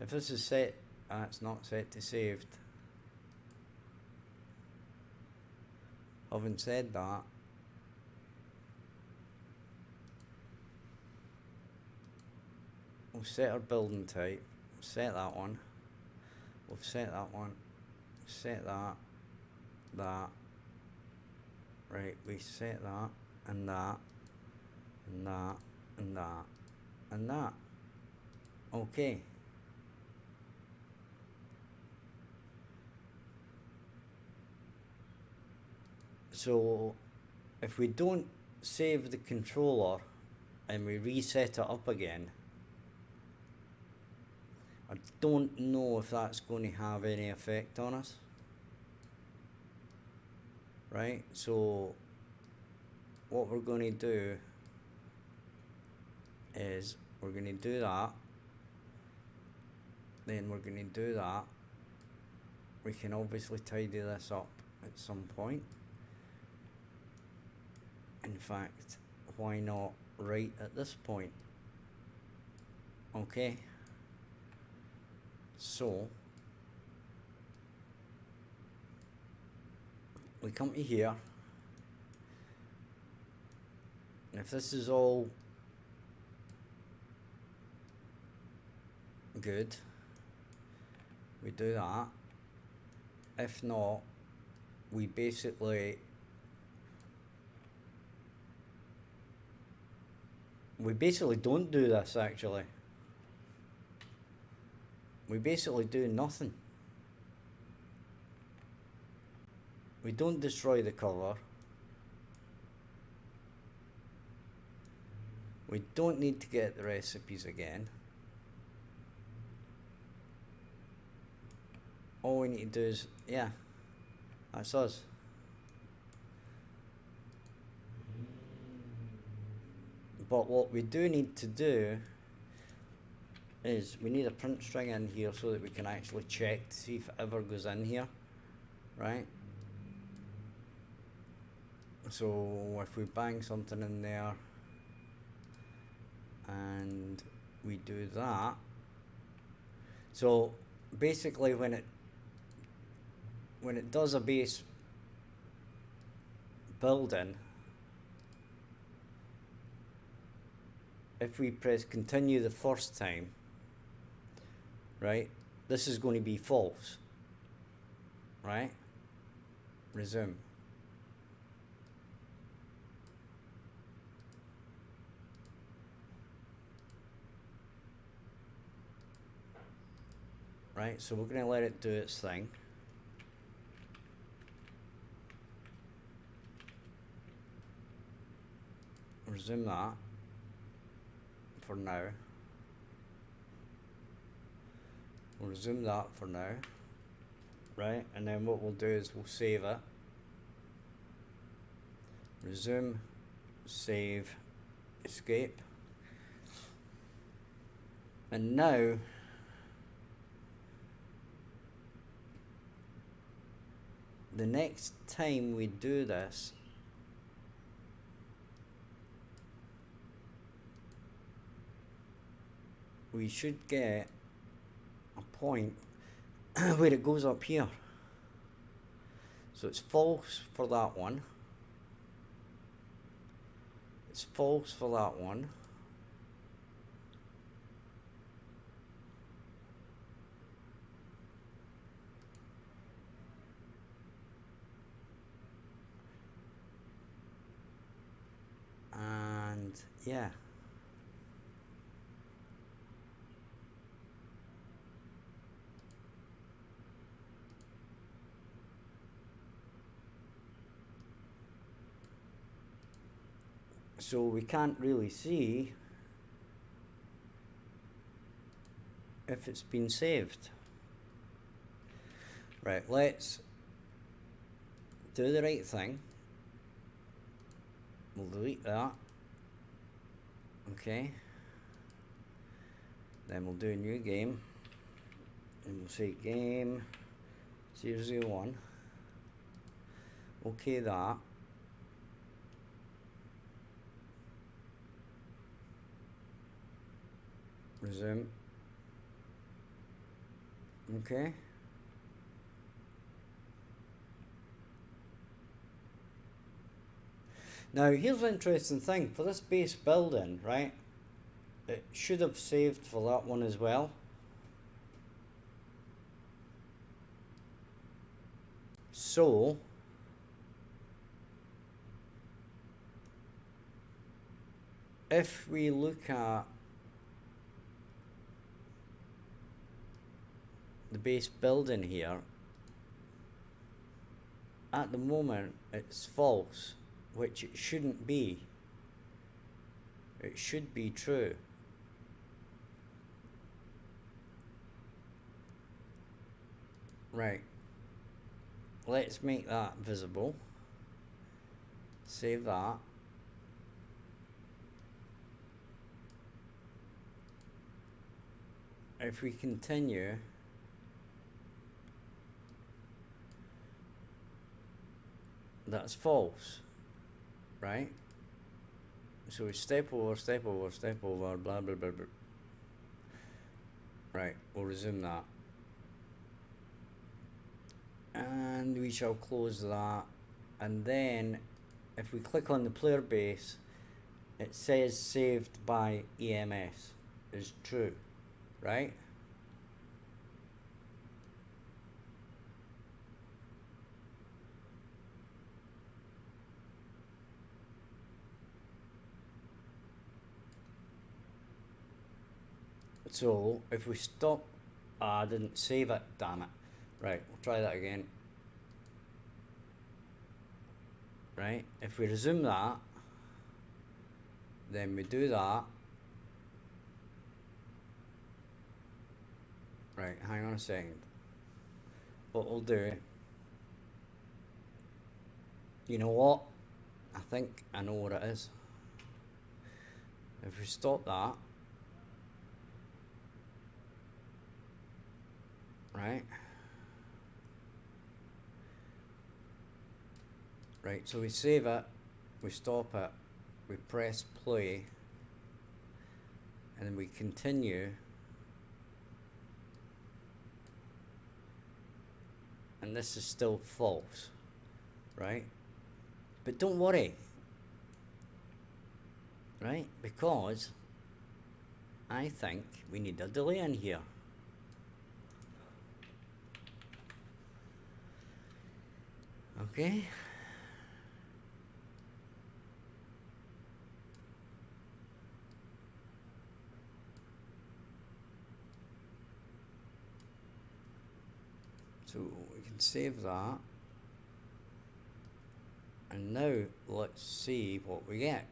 if this is set, it's not set to saved. Having said that, we'll set our building type, set that one, we'll set that one, set that, right, we set that, and that, and that, and that, and that. Okay. So if we don't save the controller and we reset it up again, I don't know if that's going to have any effect on us. Right, so what we're going to do is we're going to do that, then we're going to do that. We can obviously tidy this up at some point. In fact, why not right at this point? Okay, so we come to here, and if this is all good, we do that. If not, we basically don't do this. Actually, we basically do nothing. We don't destroy the cover. We don't need to get the recipes again. All we need to do is, yeah, that's us. But what we do need to do is we need a print string in here so that we can actually check to see if it ever goes in here, right? So if we bang something in there and we do that, so basically when it does a base building, if we press continue the first time, right, this is going to be false, right? Resume. Right, so we're going to let it do its thing. Resume that for now. We'll resume that for now. Right, and then what we'll do is we'll save it. Resume, save, escape. And now the next time we do this, we should get a point where it goes up here. So it's false for that one. It's false for that one. And yeah. So we can't really see if it's been saved. Right, let's do the right thing. We'll delete that. Okay. Then we'll do a new game. And we'll say game 001. Okay, that. Resume. Okay. Now, here's an interesting thing. For this base building, right, it should have saved for that one as well. So, if we look at the base building here, at the moment it's false, which it shouldn't be. It should be true. Right. Let's make that visible. Save that. If we continue, that's false, right? So we step over, step over, step over, blah, blah, blah, blah. Right, we'll resume that. And we shall close that. And then, if we click on the player base, it says saved by EMS is true, right? So if we stop, I didn't save it, damn it. Right, we'll try that again. Right, if we resume that, then we do that. Right, hang on a second. What we'll do, you know what? I think I know what it is. If we stop that, right? Right, so we save it, we stop it, we press play, and then we continue. And this is still false, right? But don't worry, right? Because I think we need a delay in here. Okay. So we can save that. And now let's see what we get.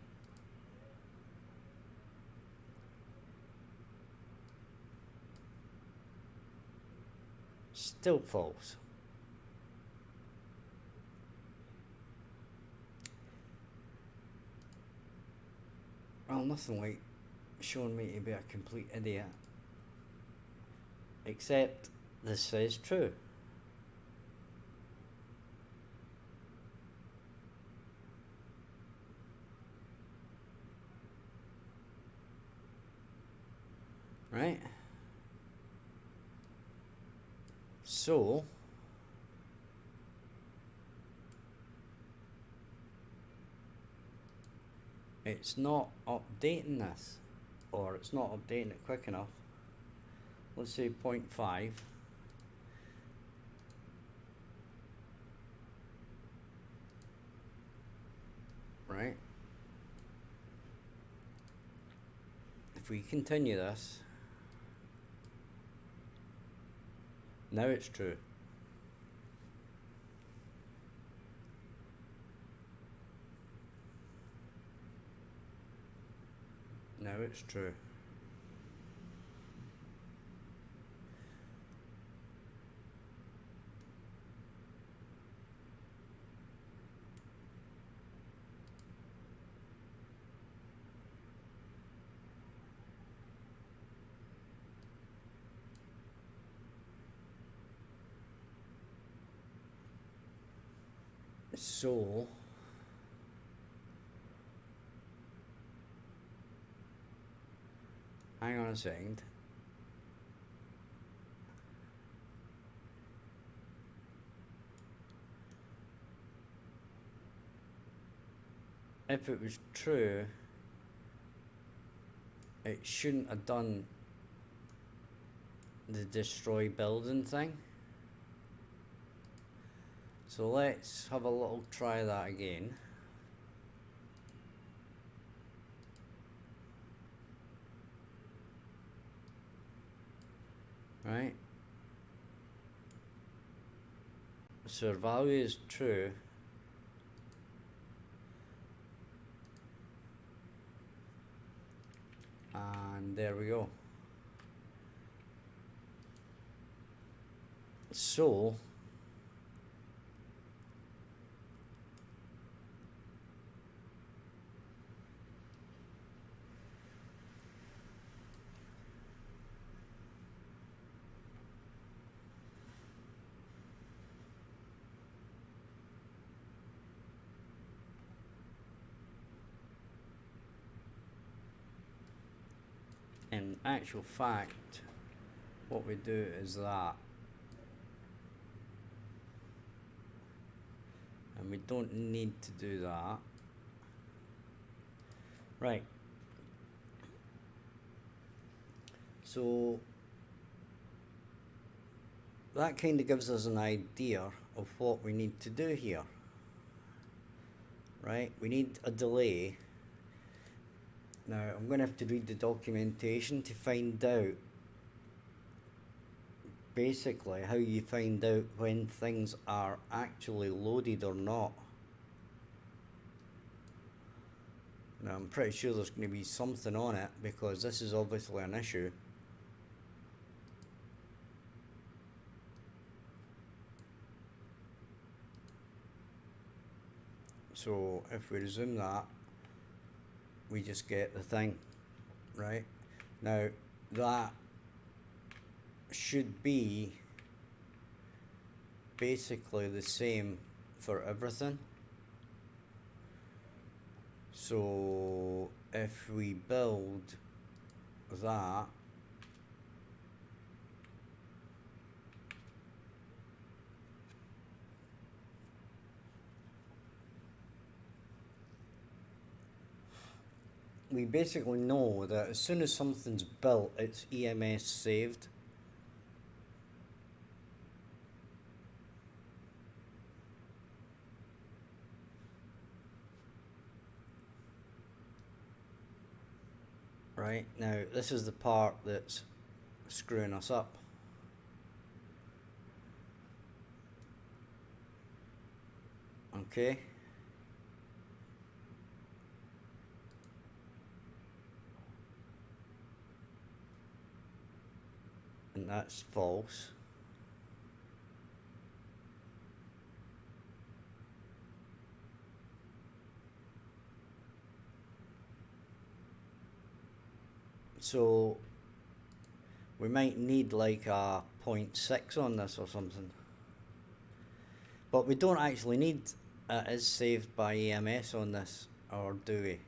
Still false. Well, nothing like showing me to be a complete idiot. Except this says true. Right? So it's not updating this, or it's not updating it quick enough. Let's say 0.5. Right? If we continue this, now it's true. now it's true. So hang on a second. If it was true, it shouldn't have done the destroy building thing. So let's have a little try that again. Right. So our value is true. And there we go. So in actual fact, what we do is that, and we don't need to do that. Right. So that kind of gives us an idea of what we need to do here. Right, we need a delay. Now I'm going to have to read the documentation to find out basically how you find out when things are actually loaded or not. Now I'm pretty sure there's going to be something on it because this is obviously an issue. So if we resume that, we just get the thing, right? Now that should be basically the same for everything. So if we build that, we basically know that as soon as something's built, it's EMS saved. Right, now this is the part that's screwing us up. Okay. And that's false. So we might need like a 0.6 on this or something. But we don't actually need it is saved by EMS on this, or do we?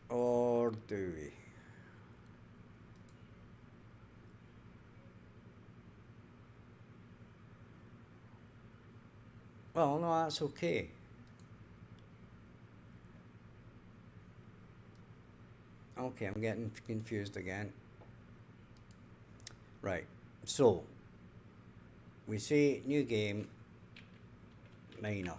Or do we? Well, no, that's okay. Okay, I'm getting confused again. Right, so we say new game, minor.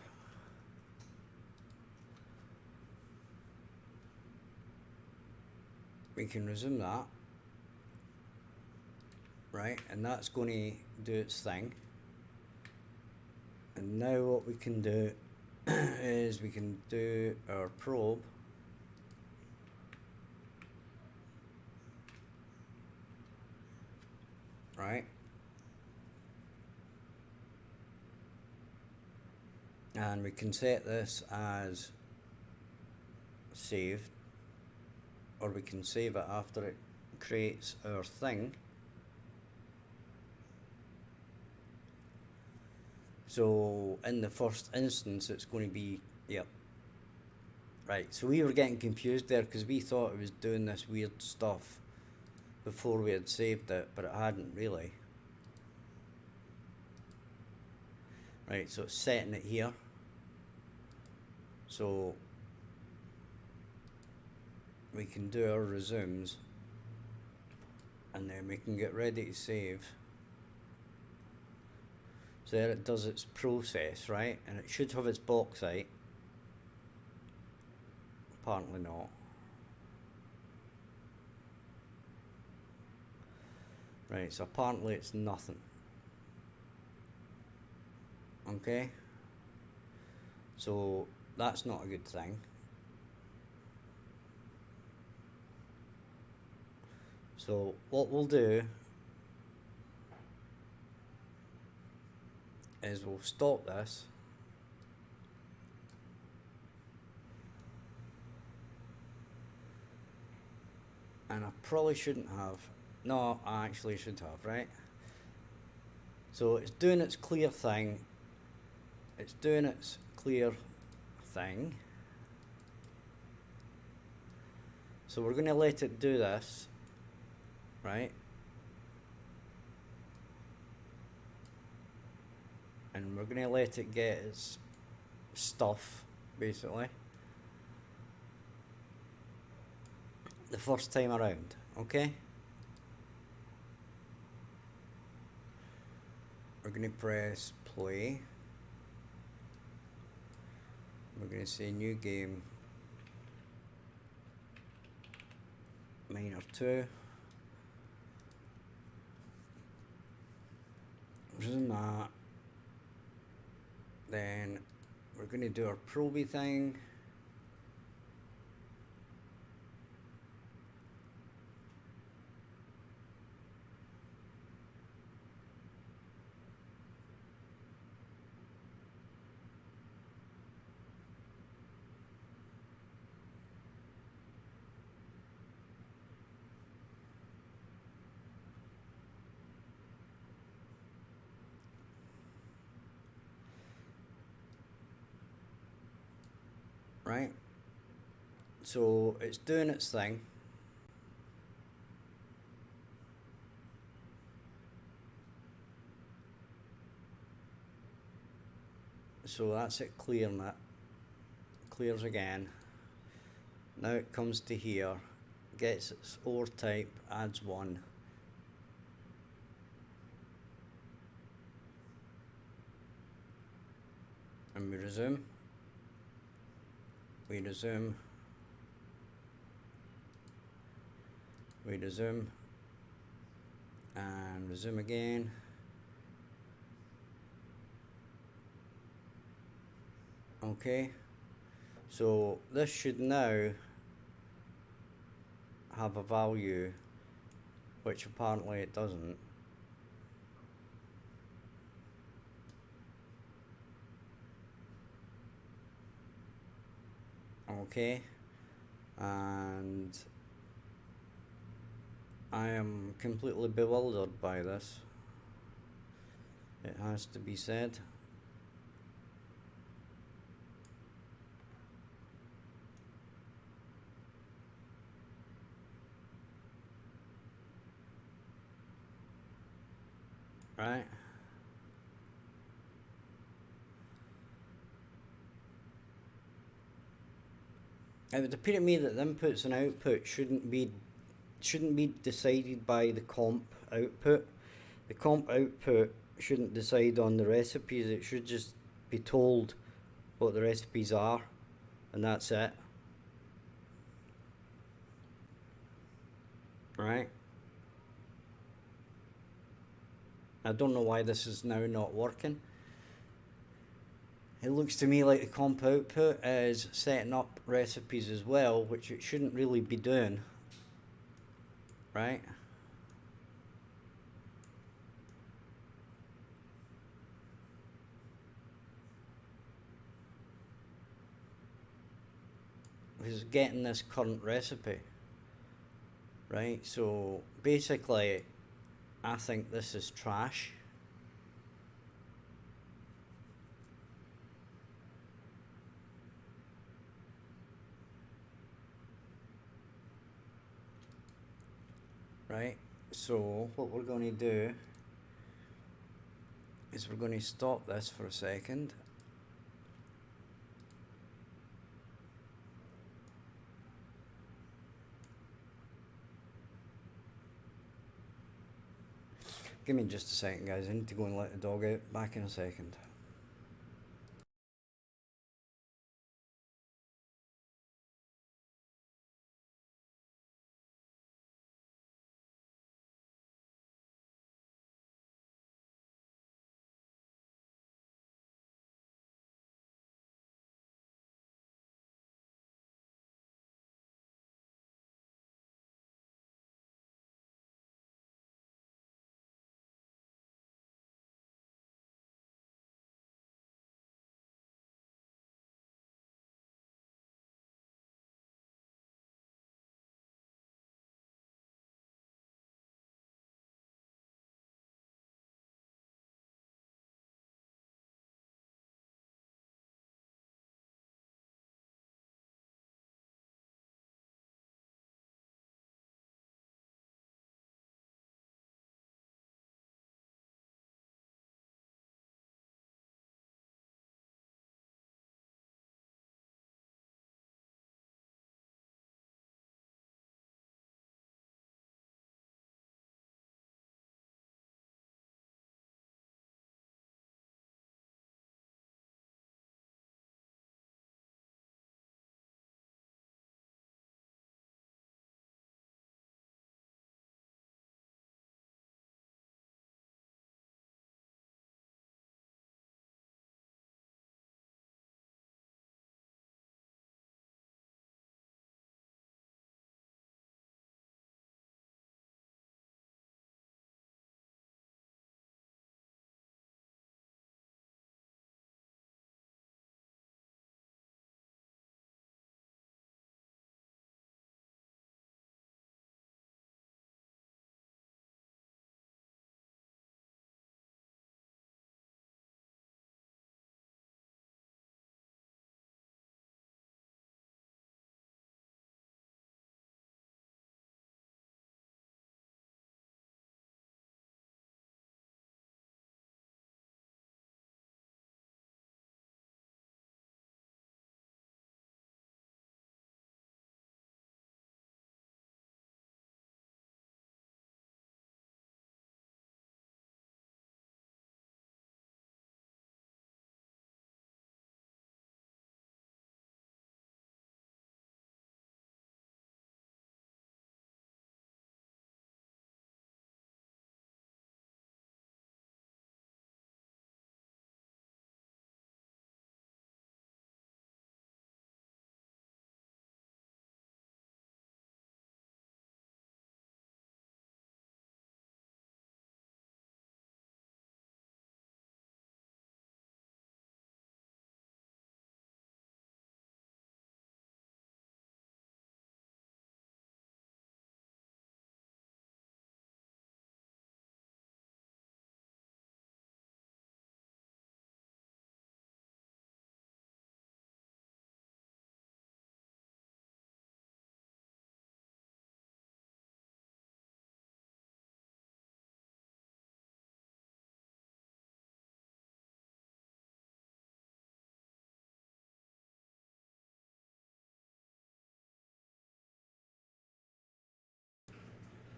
We can resume that. Right, and that's going to do its thing. And now what we can do is we can do our probe. Right. And we can set this as saved, or we can save it after it creates our thing. So in the first instance it's going to be, yep. Right, so we were getting confused there because we thought it was doing this weird stuff before we had saved it, but it hadn't really. Right, so it's setting it here. So we can do our resumes and then we can get ready to save. So there it does its process, right? And it should have its bauxite. Apparently not. Right, so apparently it's nothing. Okay? So that's not a good thing. So what we'll do is we'll stop this. And I probably shouldn't have. No, I actually should have, right? So it's doing its clear thing. It's doing its clear thing. So we're going to let it do this, right? And we're going to let it get its stuff, basically, the first time around, okay? We're going to press play. We're going to say new game, minor 2. Resume that. Then we're going to do our probey thing. Right, so it's doing its thing. So that's it clearing it. Clears again. Now it comes to here, gets its ore type, adds 1. And we resume. We resume. We resume. And resume again. Okay. So this should now have a value, which apparently it doesn't. Okay, and I am completely bewildered by this, it has to be said. Right. It would appear to me that the inputs and output shouldn't be decided by the comp output. The comp output shouldn't decide on the recipes. It should just be told what the recipes are, and that's it. Right. I don't know why this is now not working. It looks to me like the comp output is setting up recipes as well, which it shouldn't really be doing, right? Because getting this current recipe, right? So basically, I think this is trash. Right, so what we're going to do is we're going to stop this for a second. Give me just a second, guys. I need to go and let the dog out. Back in a second.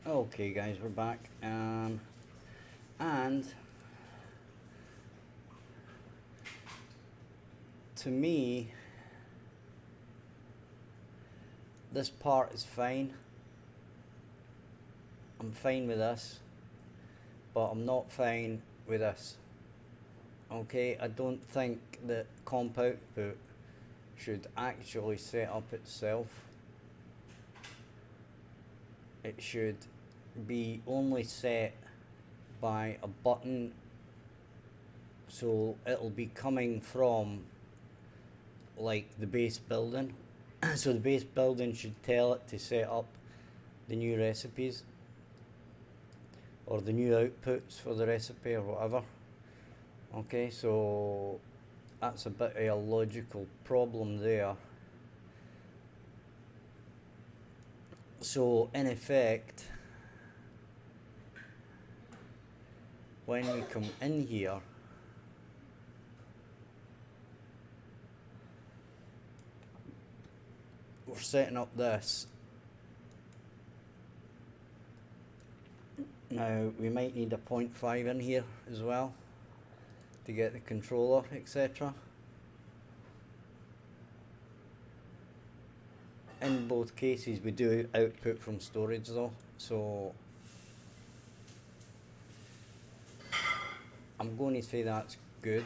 Okay, guys, we're back. And to me, this part is fine. I'm fine with this, but I'm not fine with this. Okay, I don't think that comp output should actually set up itself. It should be only set by a button, so it'll be coming from like the base building. So the base building should tell it to set up the new recipes or the new outputs for the recipe or whatever. Okay, so that's a bit of a logical problem there. So in effect, when we come in here, we're setting up this. Now we might need a 0.5 in here as well to get the controller, etc. In both cases we do output from storage though, so I'm going to say that's good.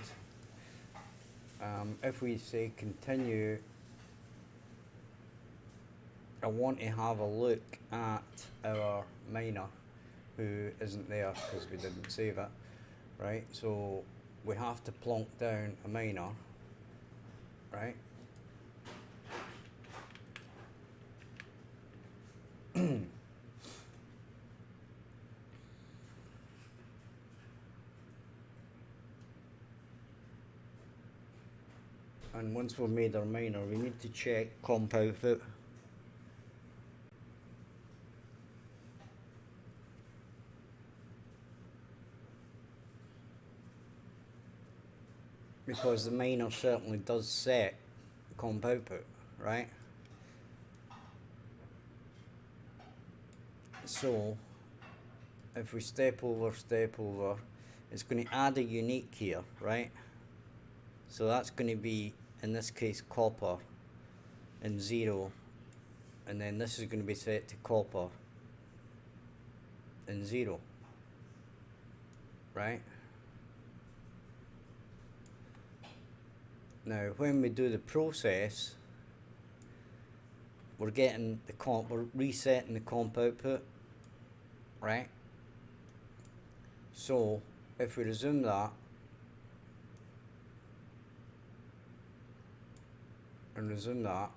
If we say continue, I want to have a look at our miner who isn't there because we didn't save it, right? So we have to plonk down a miner, right? And once we've made our miner, we need to check comp output. Because the miner certainly does set comp output, right? So if we step over, it's going to add a unique here, right? So that's going to be, in this case, copper and 0, and then this is going to be set to copper and 0, right? Now when we do the process, we're getting the comp, we're resetting the comp output, right? So if we resume that and resume that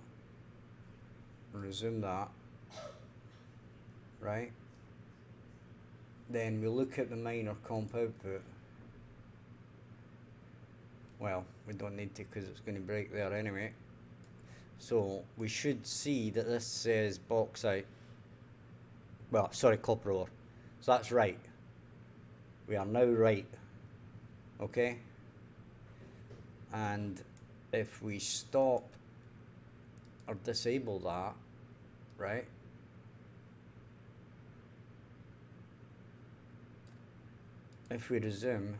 and resume that, right, then we look at the miner comp output. Well, we don't need to because it's going to break there anyway. So we should see that this says bauxite, well, sorry, copper ore. So that's right. We are now right. Okay? And if we stop or disable that, right? If we resume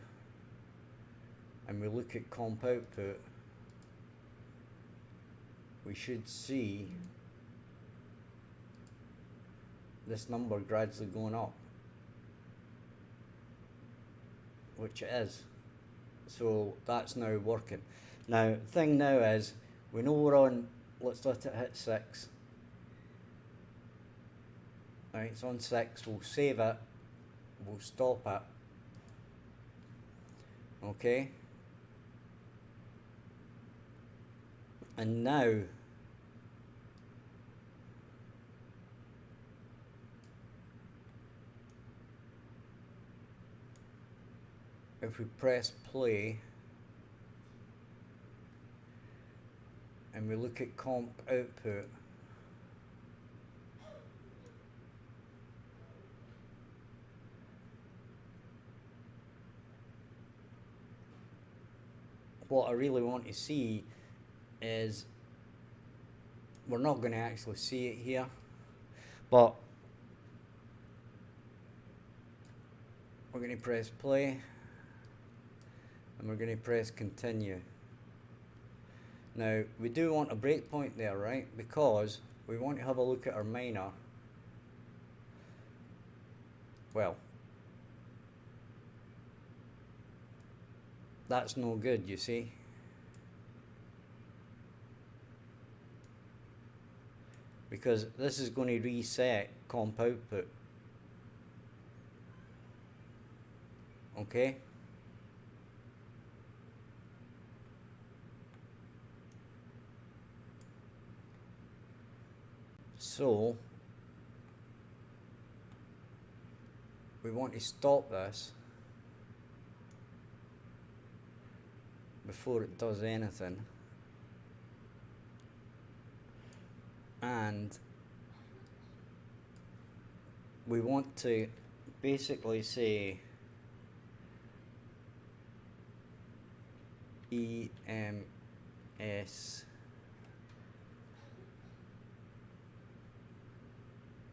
and we look at comp output, we should see this number gradually going up, which it is. So that's now working. Now the thing now is, we know we're on, let's let it hit 6. Right, it's on 6, we'll save it, we'll stop it. Okay? And now if we press play and we look at comp output, what I really want to see is, we're not going to actually see it here, but we're going to press play and we're going to press continue. Now we do want a breakpoint there, right? Because we want to have a look at our miner. Well, that's no good, you see. Because this is going to reset comp output. Okay? So we want to stop this before it does anything. And we want to basically say EMS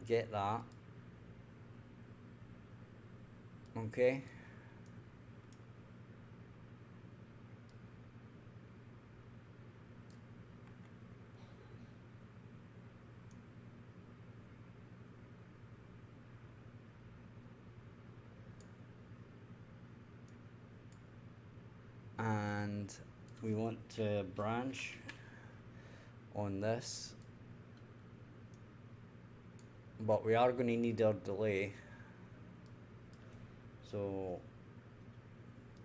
get that. Okay. And we want to branch on this, but we are going to need our delay, so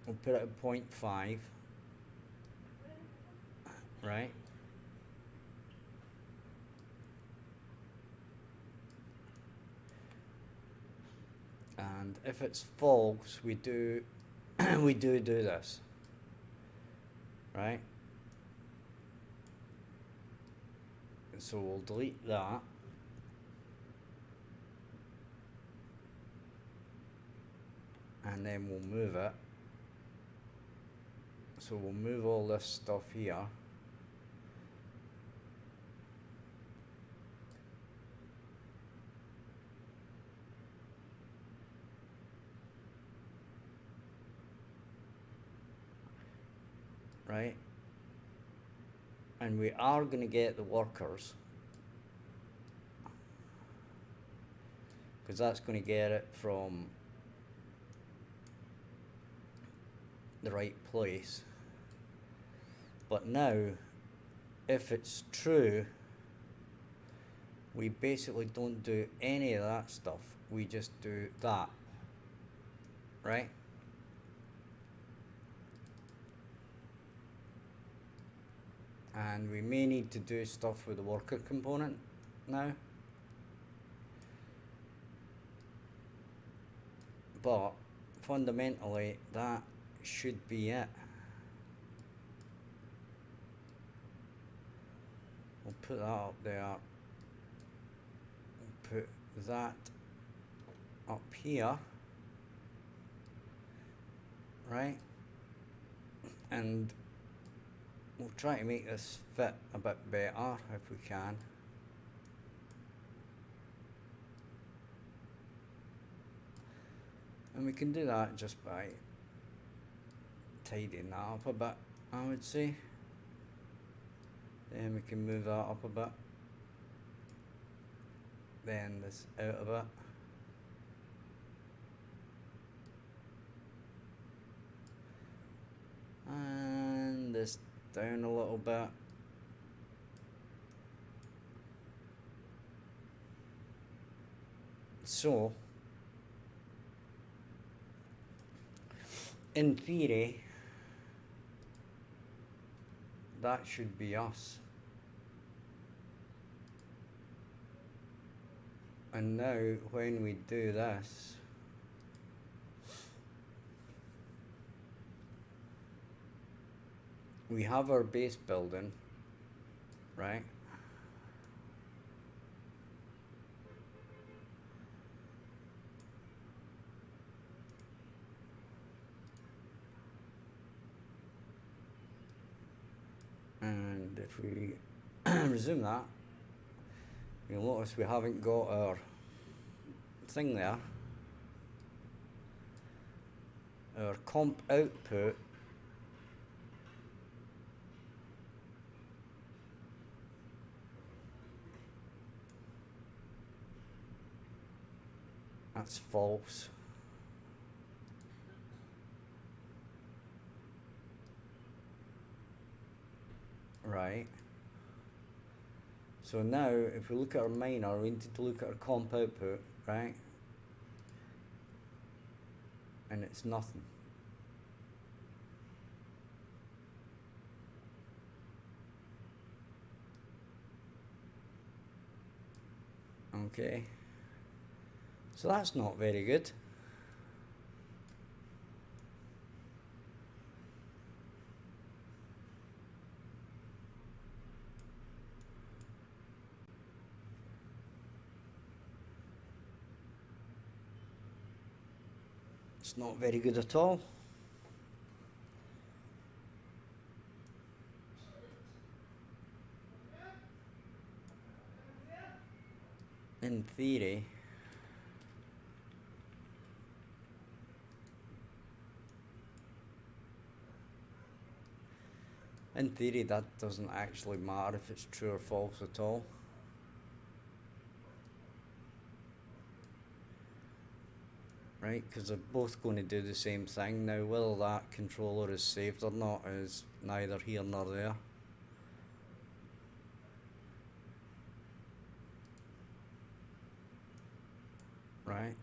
we'll put it at 0.5, right? And if it's false, we do we do this, right? So we'll delete that. And then we'll move it. So we'll move all this stuff here. Right? And we are going to get the workers, because that's going to get it from the right place. But now, if it's true, we basically don't do any of that stuff. We just do that, right? And we may need to do stuff with the worker component now. But fundamentally, that should be it. We'll put that up there. We'll put that up here. Right? And we'll try to make this fit a bit better if we can. And we can do that just by tidying that up a bit, I would say. Then we can move that up a bit. Then this out a bit. And this down a little bit. So, in theory, that should be us. And now, when we do this, we have our base building, right? And if we resume that, you'll notice we haven't got our thing there. Our comp output that's false. right? So now, if we look at our minor, we need to look at our comp output, right? And it's nothing. Okay. So that's not very good. It's not very good at all. In theory, that doesn't actually matter if it's true or false at all. Right, because they're both going to do the same thing. Now, whether that controller is saved or not is neither here nor there. Right.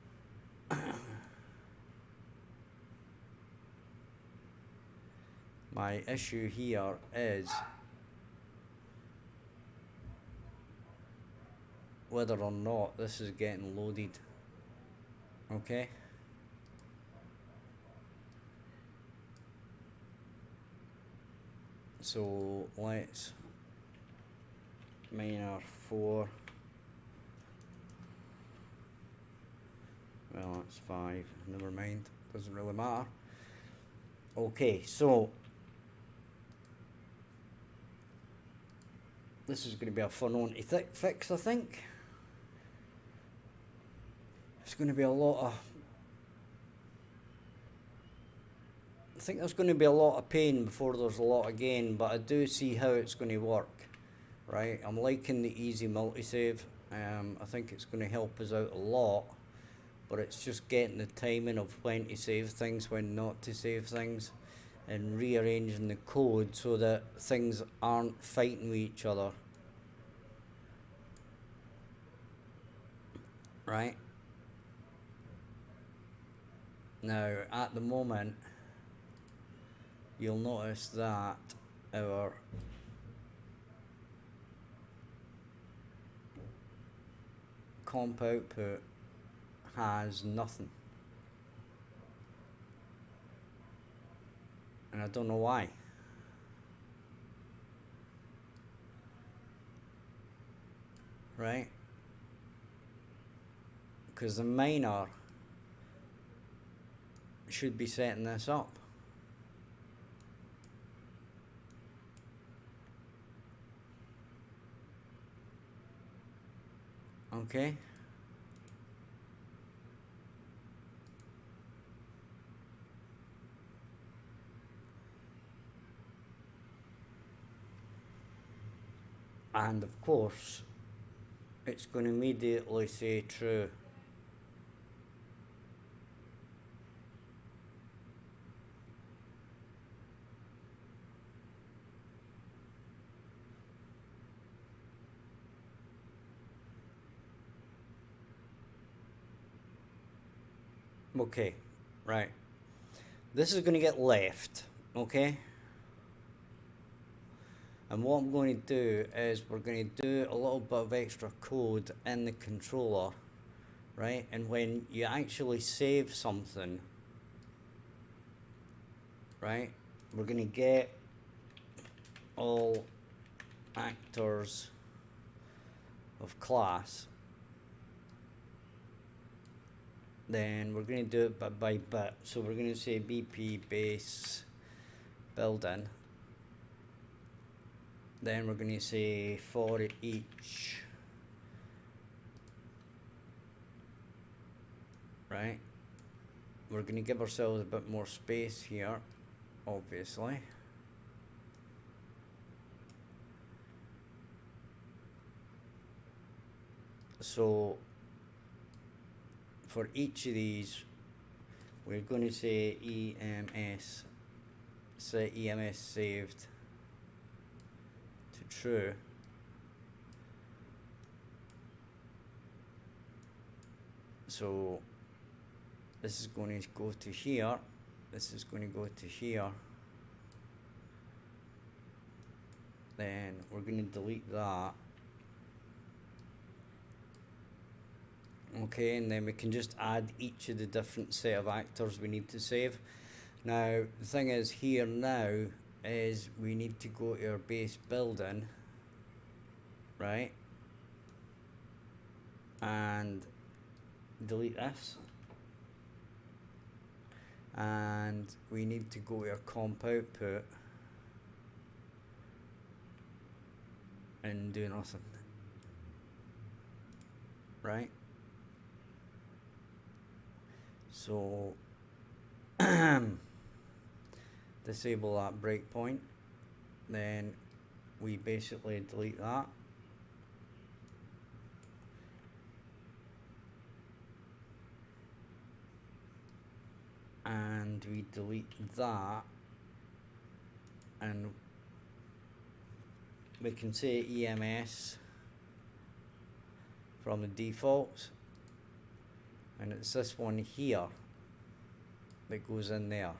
My issue here is whether or not this is getting loaded. Okay. So let's minor 4. Well, that's 5. Never mind. Doesn't really matter. Okay, so this is going to be a fun one to fix, I think. It's going to be a lot of... I think there's going to be a lot of pain before there's a lot of gain, but I do see how it's going to work. Right, I'm liking the easy multi-save. I think it's going to help us out a lot, but it's just getting the timing of when to save things, when not to save things, and rearranging the code so that things aren't fighting with each other. Right? Now, at the moment, you'll notice that our comp output has nothing. And I don't know why. Right? Because the minor should be setting this up. Okay. And of course, it's going to immediately say true. Okay, right. This is going to get left, okay? And what I'm going to do is we're going to do a little bit of extra code in the controller, right? And when you actually save something, right, we're going to get all actors of class. Then we're going to do it bit by bit. So we're going to say BP base building. Then we're going to say for each, right? We're going to give ourselves a bit more space here, obviously. So for each of these, we're going to say EMS, set EMS saved. to true. So this is going to go to here, this is going to go to here, then we're going to delete that. Okay, and then we can just add each of the different set of actors we need to save. Now the thing is here now is we need to go to our base building, right, and delete this, and we need to go to our comp output and do nothing, right? So disable that breakpoint, then we basically delete that, and we delete that, and we can say EMS from the defaults, and it's this one here that goes in there,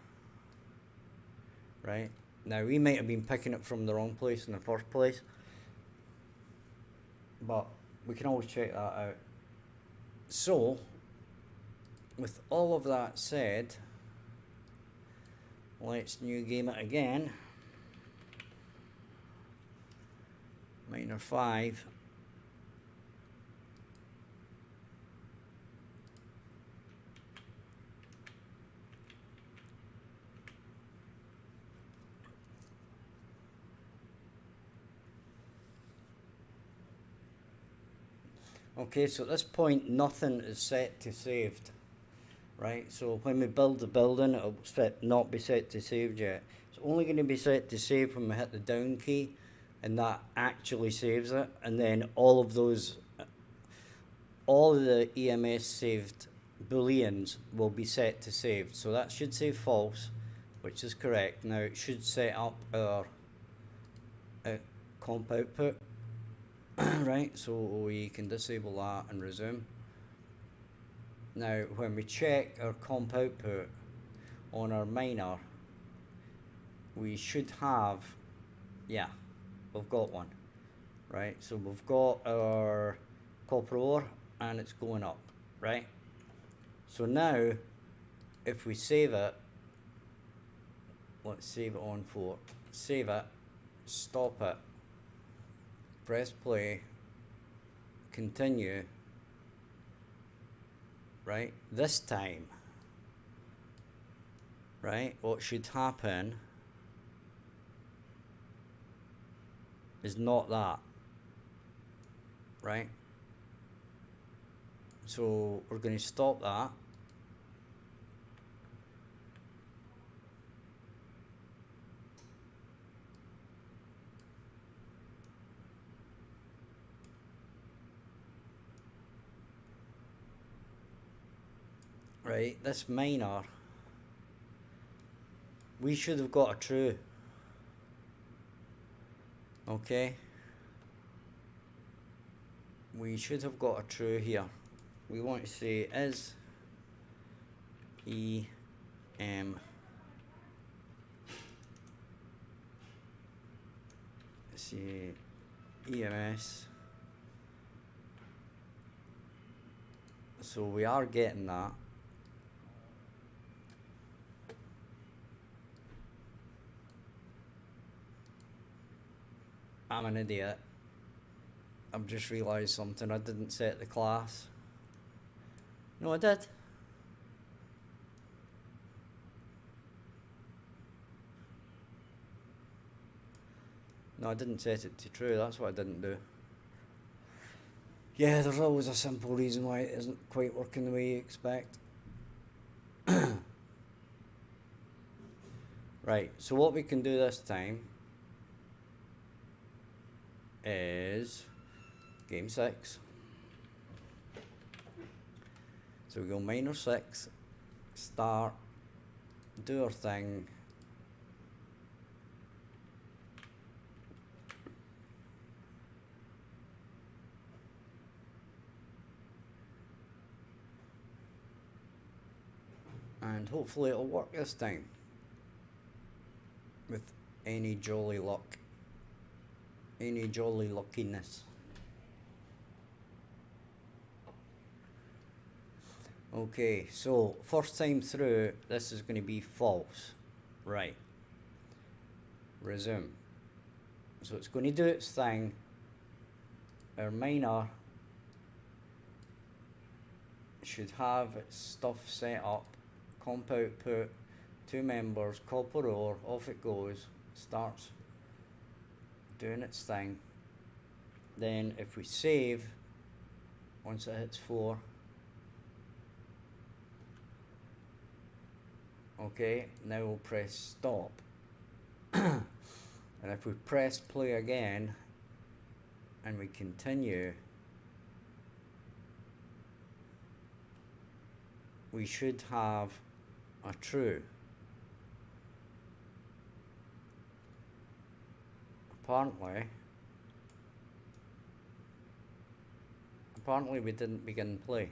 right? Now we might have been picking it from the wrong place in the first place, but we can always check that out. So with all of that said, let's new game it again. Minor 5. Okay, so at this point nothing is set to saved, right? So when we build the building, it'll not be set to saved yet. It's only going to be set to save when we hit the down key, and that actually saves it, and then all of the EMS saved booleans will be set to saved. So that should say false, which is correct. Now it should set up our comp output, right? So we can disable that and resume. Now when we check our comp output on our miner, we should have, yeah, we've got one, right? So we've got our copper ore and it's going up, right? So now if we save it, let's save it on 4, save it, stop it, press play, continue, right? This time, right, what should happen is not that, right? So we're going to stop that. Right, this miner, we should have got a true. Okay, we should have got a true here. We want to say is say EMS. So we are getting that. I'm an idiot. I've just realised something. I didn't set the class. No, I did. No, I didn't set it to true. That's what I didn't do. Yeah, there's always a simple reason why it isn't quite working the way you expect. Right, so what we can do this time is game 6. So we go minor 6, start, do our thing, and hopefully it'll work this time with any jolly luck, any jolly luckiness. Okay, so first time through, this is going to be false. Right. Resume. So it's going to do its thing. Our miner should have its stuff set up. Comp output, 2 members, copper ore, off it goes. Starts doing its thing. Then if we save, once it hits 4, okay, now we'll press stop. And if we press play again and we continue, we should have a true. Apparently we didn't begin play.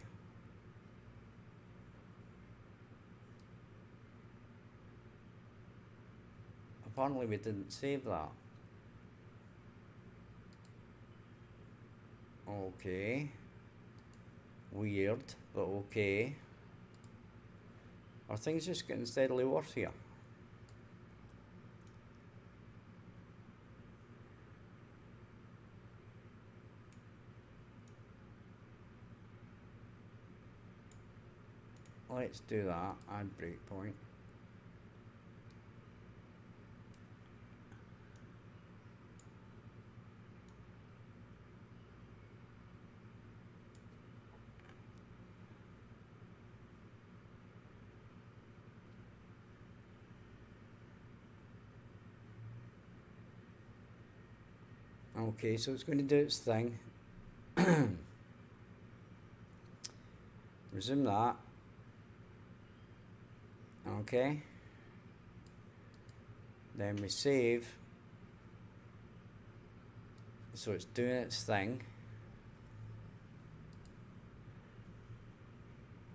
Apparently we didn't save that. Okay. Weird, but okay. Are things just getting steadily worse here? Let's do that. Add breakpoint. Okay, so it's going to do its thing. Resume that. Okay. Then we save. So it's doing its thing.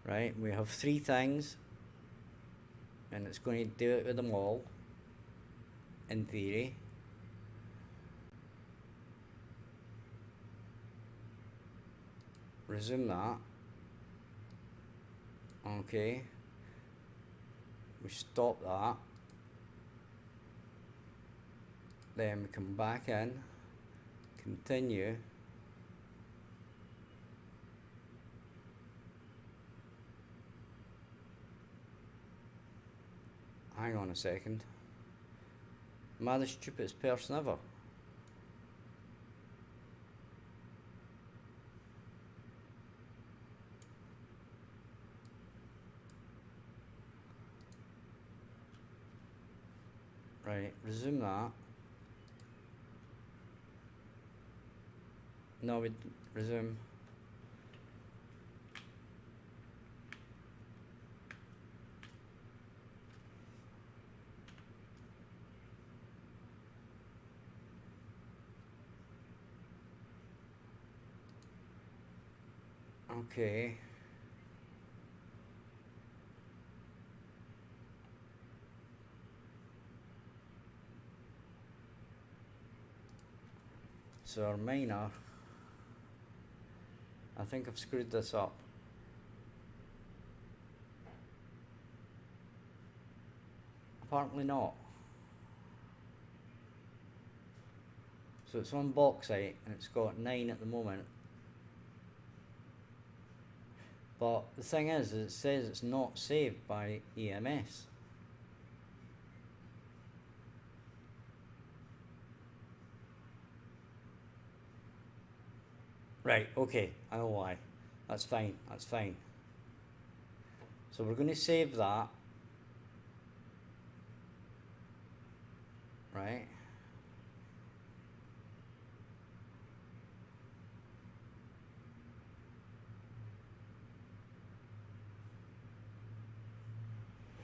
Right, we have 3 things. And it's going to do it with them all. In theory. Resume that. Okay. We stop that. Then we come back in. Continue. Hang on a second. Am I the stupidest person ever? Right, resume that. No, we resume. Okay. So our miner, I think I've screwed this up. Apparently not. So it's on bauxite and it's got 9 at the moment. But the thing is, it says it's not saved by EMS. Right, okay, I know why. That's fine, that's fine. So we're going to save that. Right.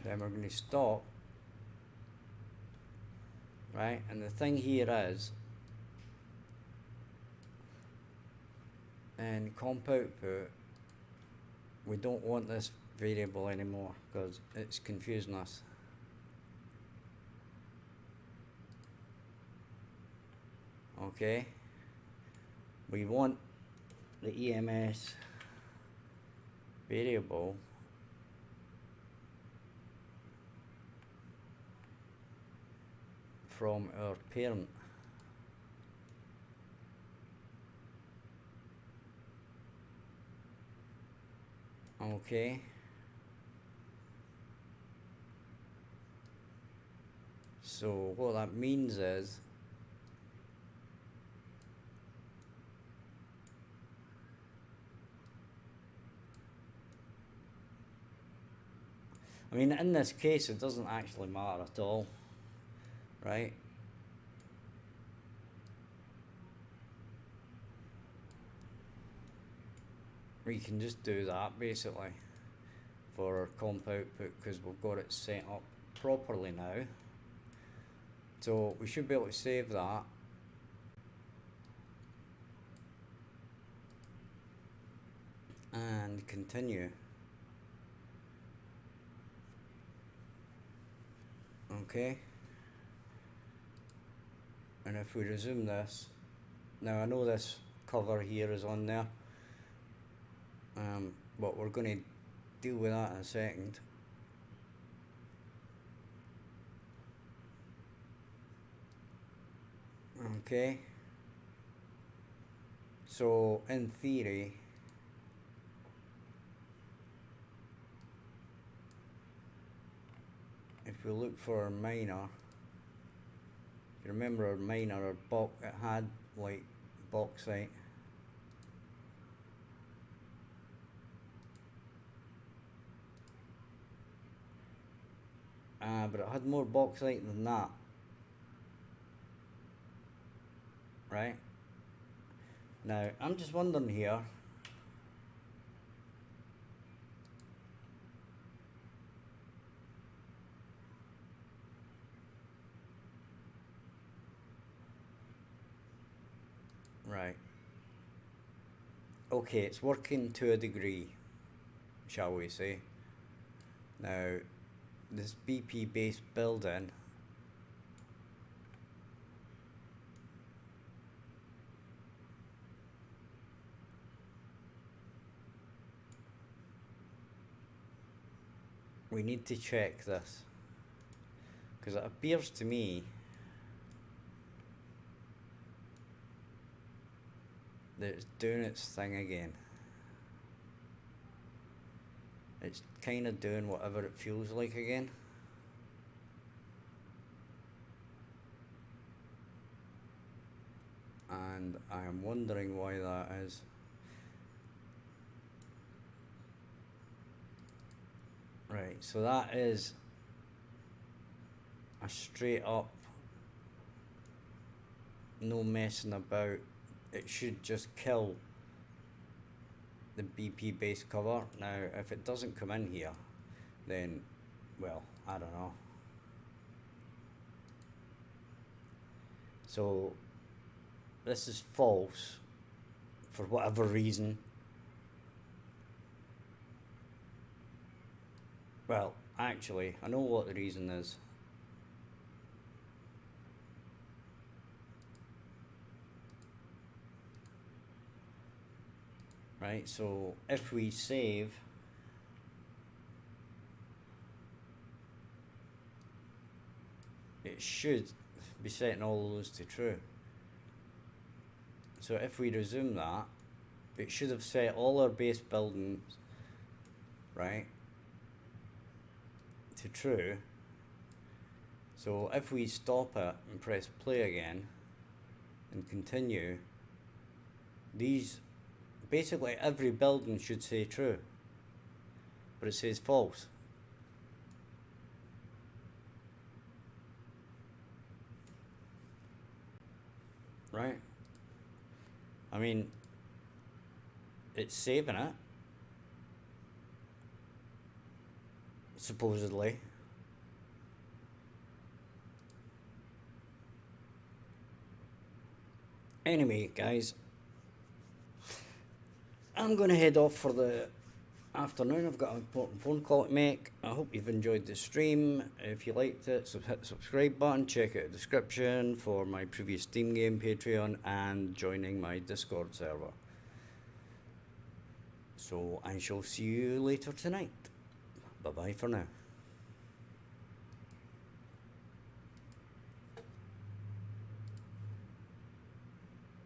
Then we're going to stop. Right, and the thing here is, and comp output, we don't want this variable anymore because it's confusing us. Okay, we want the EMS variable from our parent. Okay, so what that means is I mean, in this case, it doesn't actually matter at all, right? We can just do that basically for our comp output because we've got it set up properly now. So we should be able to save that. And continue. Okay. And if we resume this, now I know this cover here is on there, but we're going to deal with that in a second. Okay, so in theory, if we look for our miner, if you remember our miner, it had like bauxite. But it had more bauxite than that, right? Now, I'm just wondering here, right, okay, it's working to a degree, shall we say. Now, this BP based building, we need to check this because it appears to me that it's doing its thing again. It's kind of doing whatever it feels like again. And I am wondering why that is. Right, so that is a straight up, no messing about. It should just kill the BP base cover. Now, if it doesn't come in here, then, well, I don't know. So, this is false for whatever reason. Well, actually, I know what the reason is. Right, so if we save, it should be setting all those to true. So if we resume that, it should have set all our base buildings, right, to true. So if we stop it and press play again and continue, these, basically every building should say true, but it says false. Right? I mean, it's saving it, supposedly. Anyway, guys, I'm going to head off for the afternoon. I've got an important phone call to make. I hope you've enjoyed the stream. If you liked it, hit the subscribe button, check out the description for my previous Steam game, Patreon, and joining my Discord server. So I shall see you later tonight. Bye bye for now.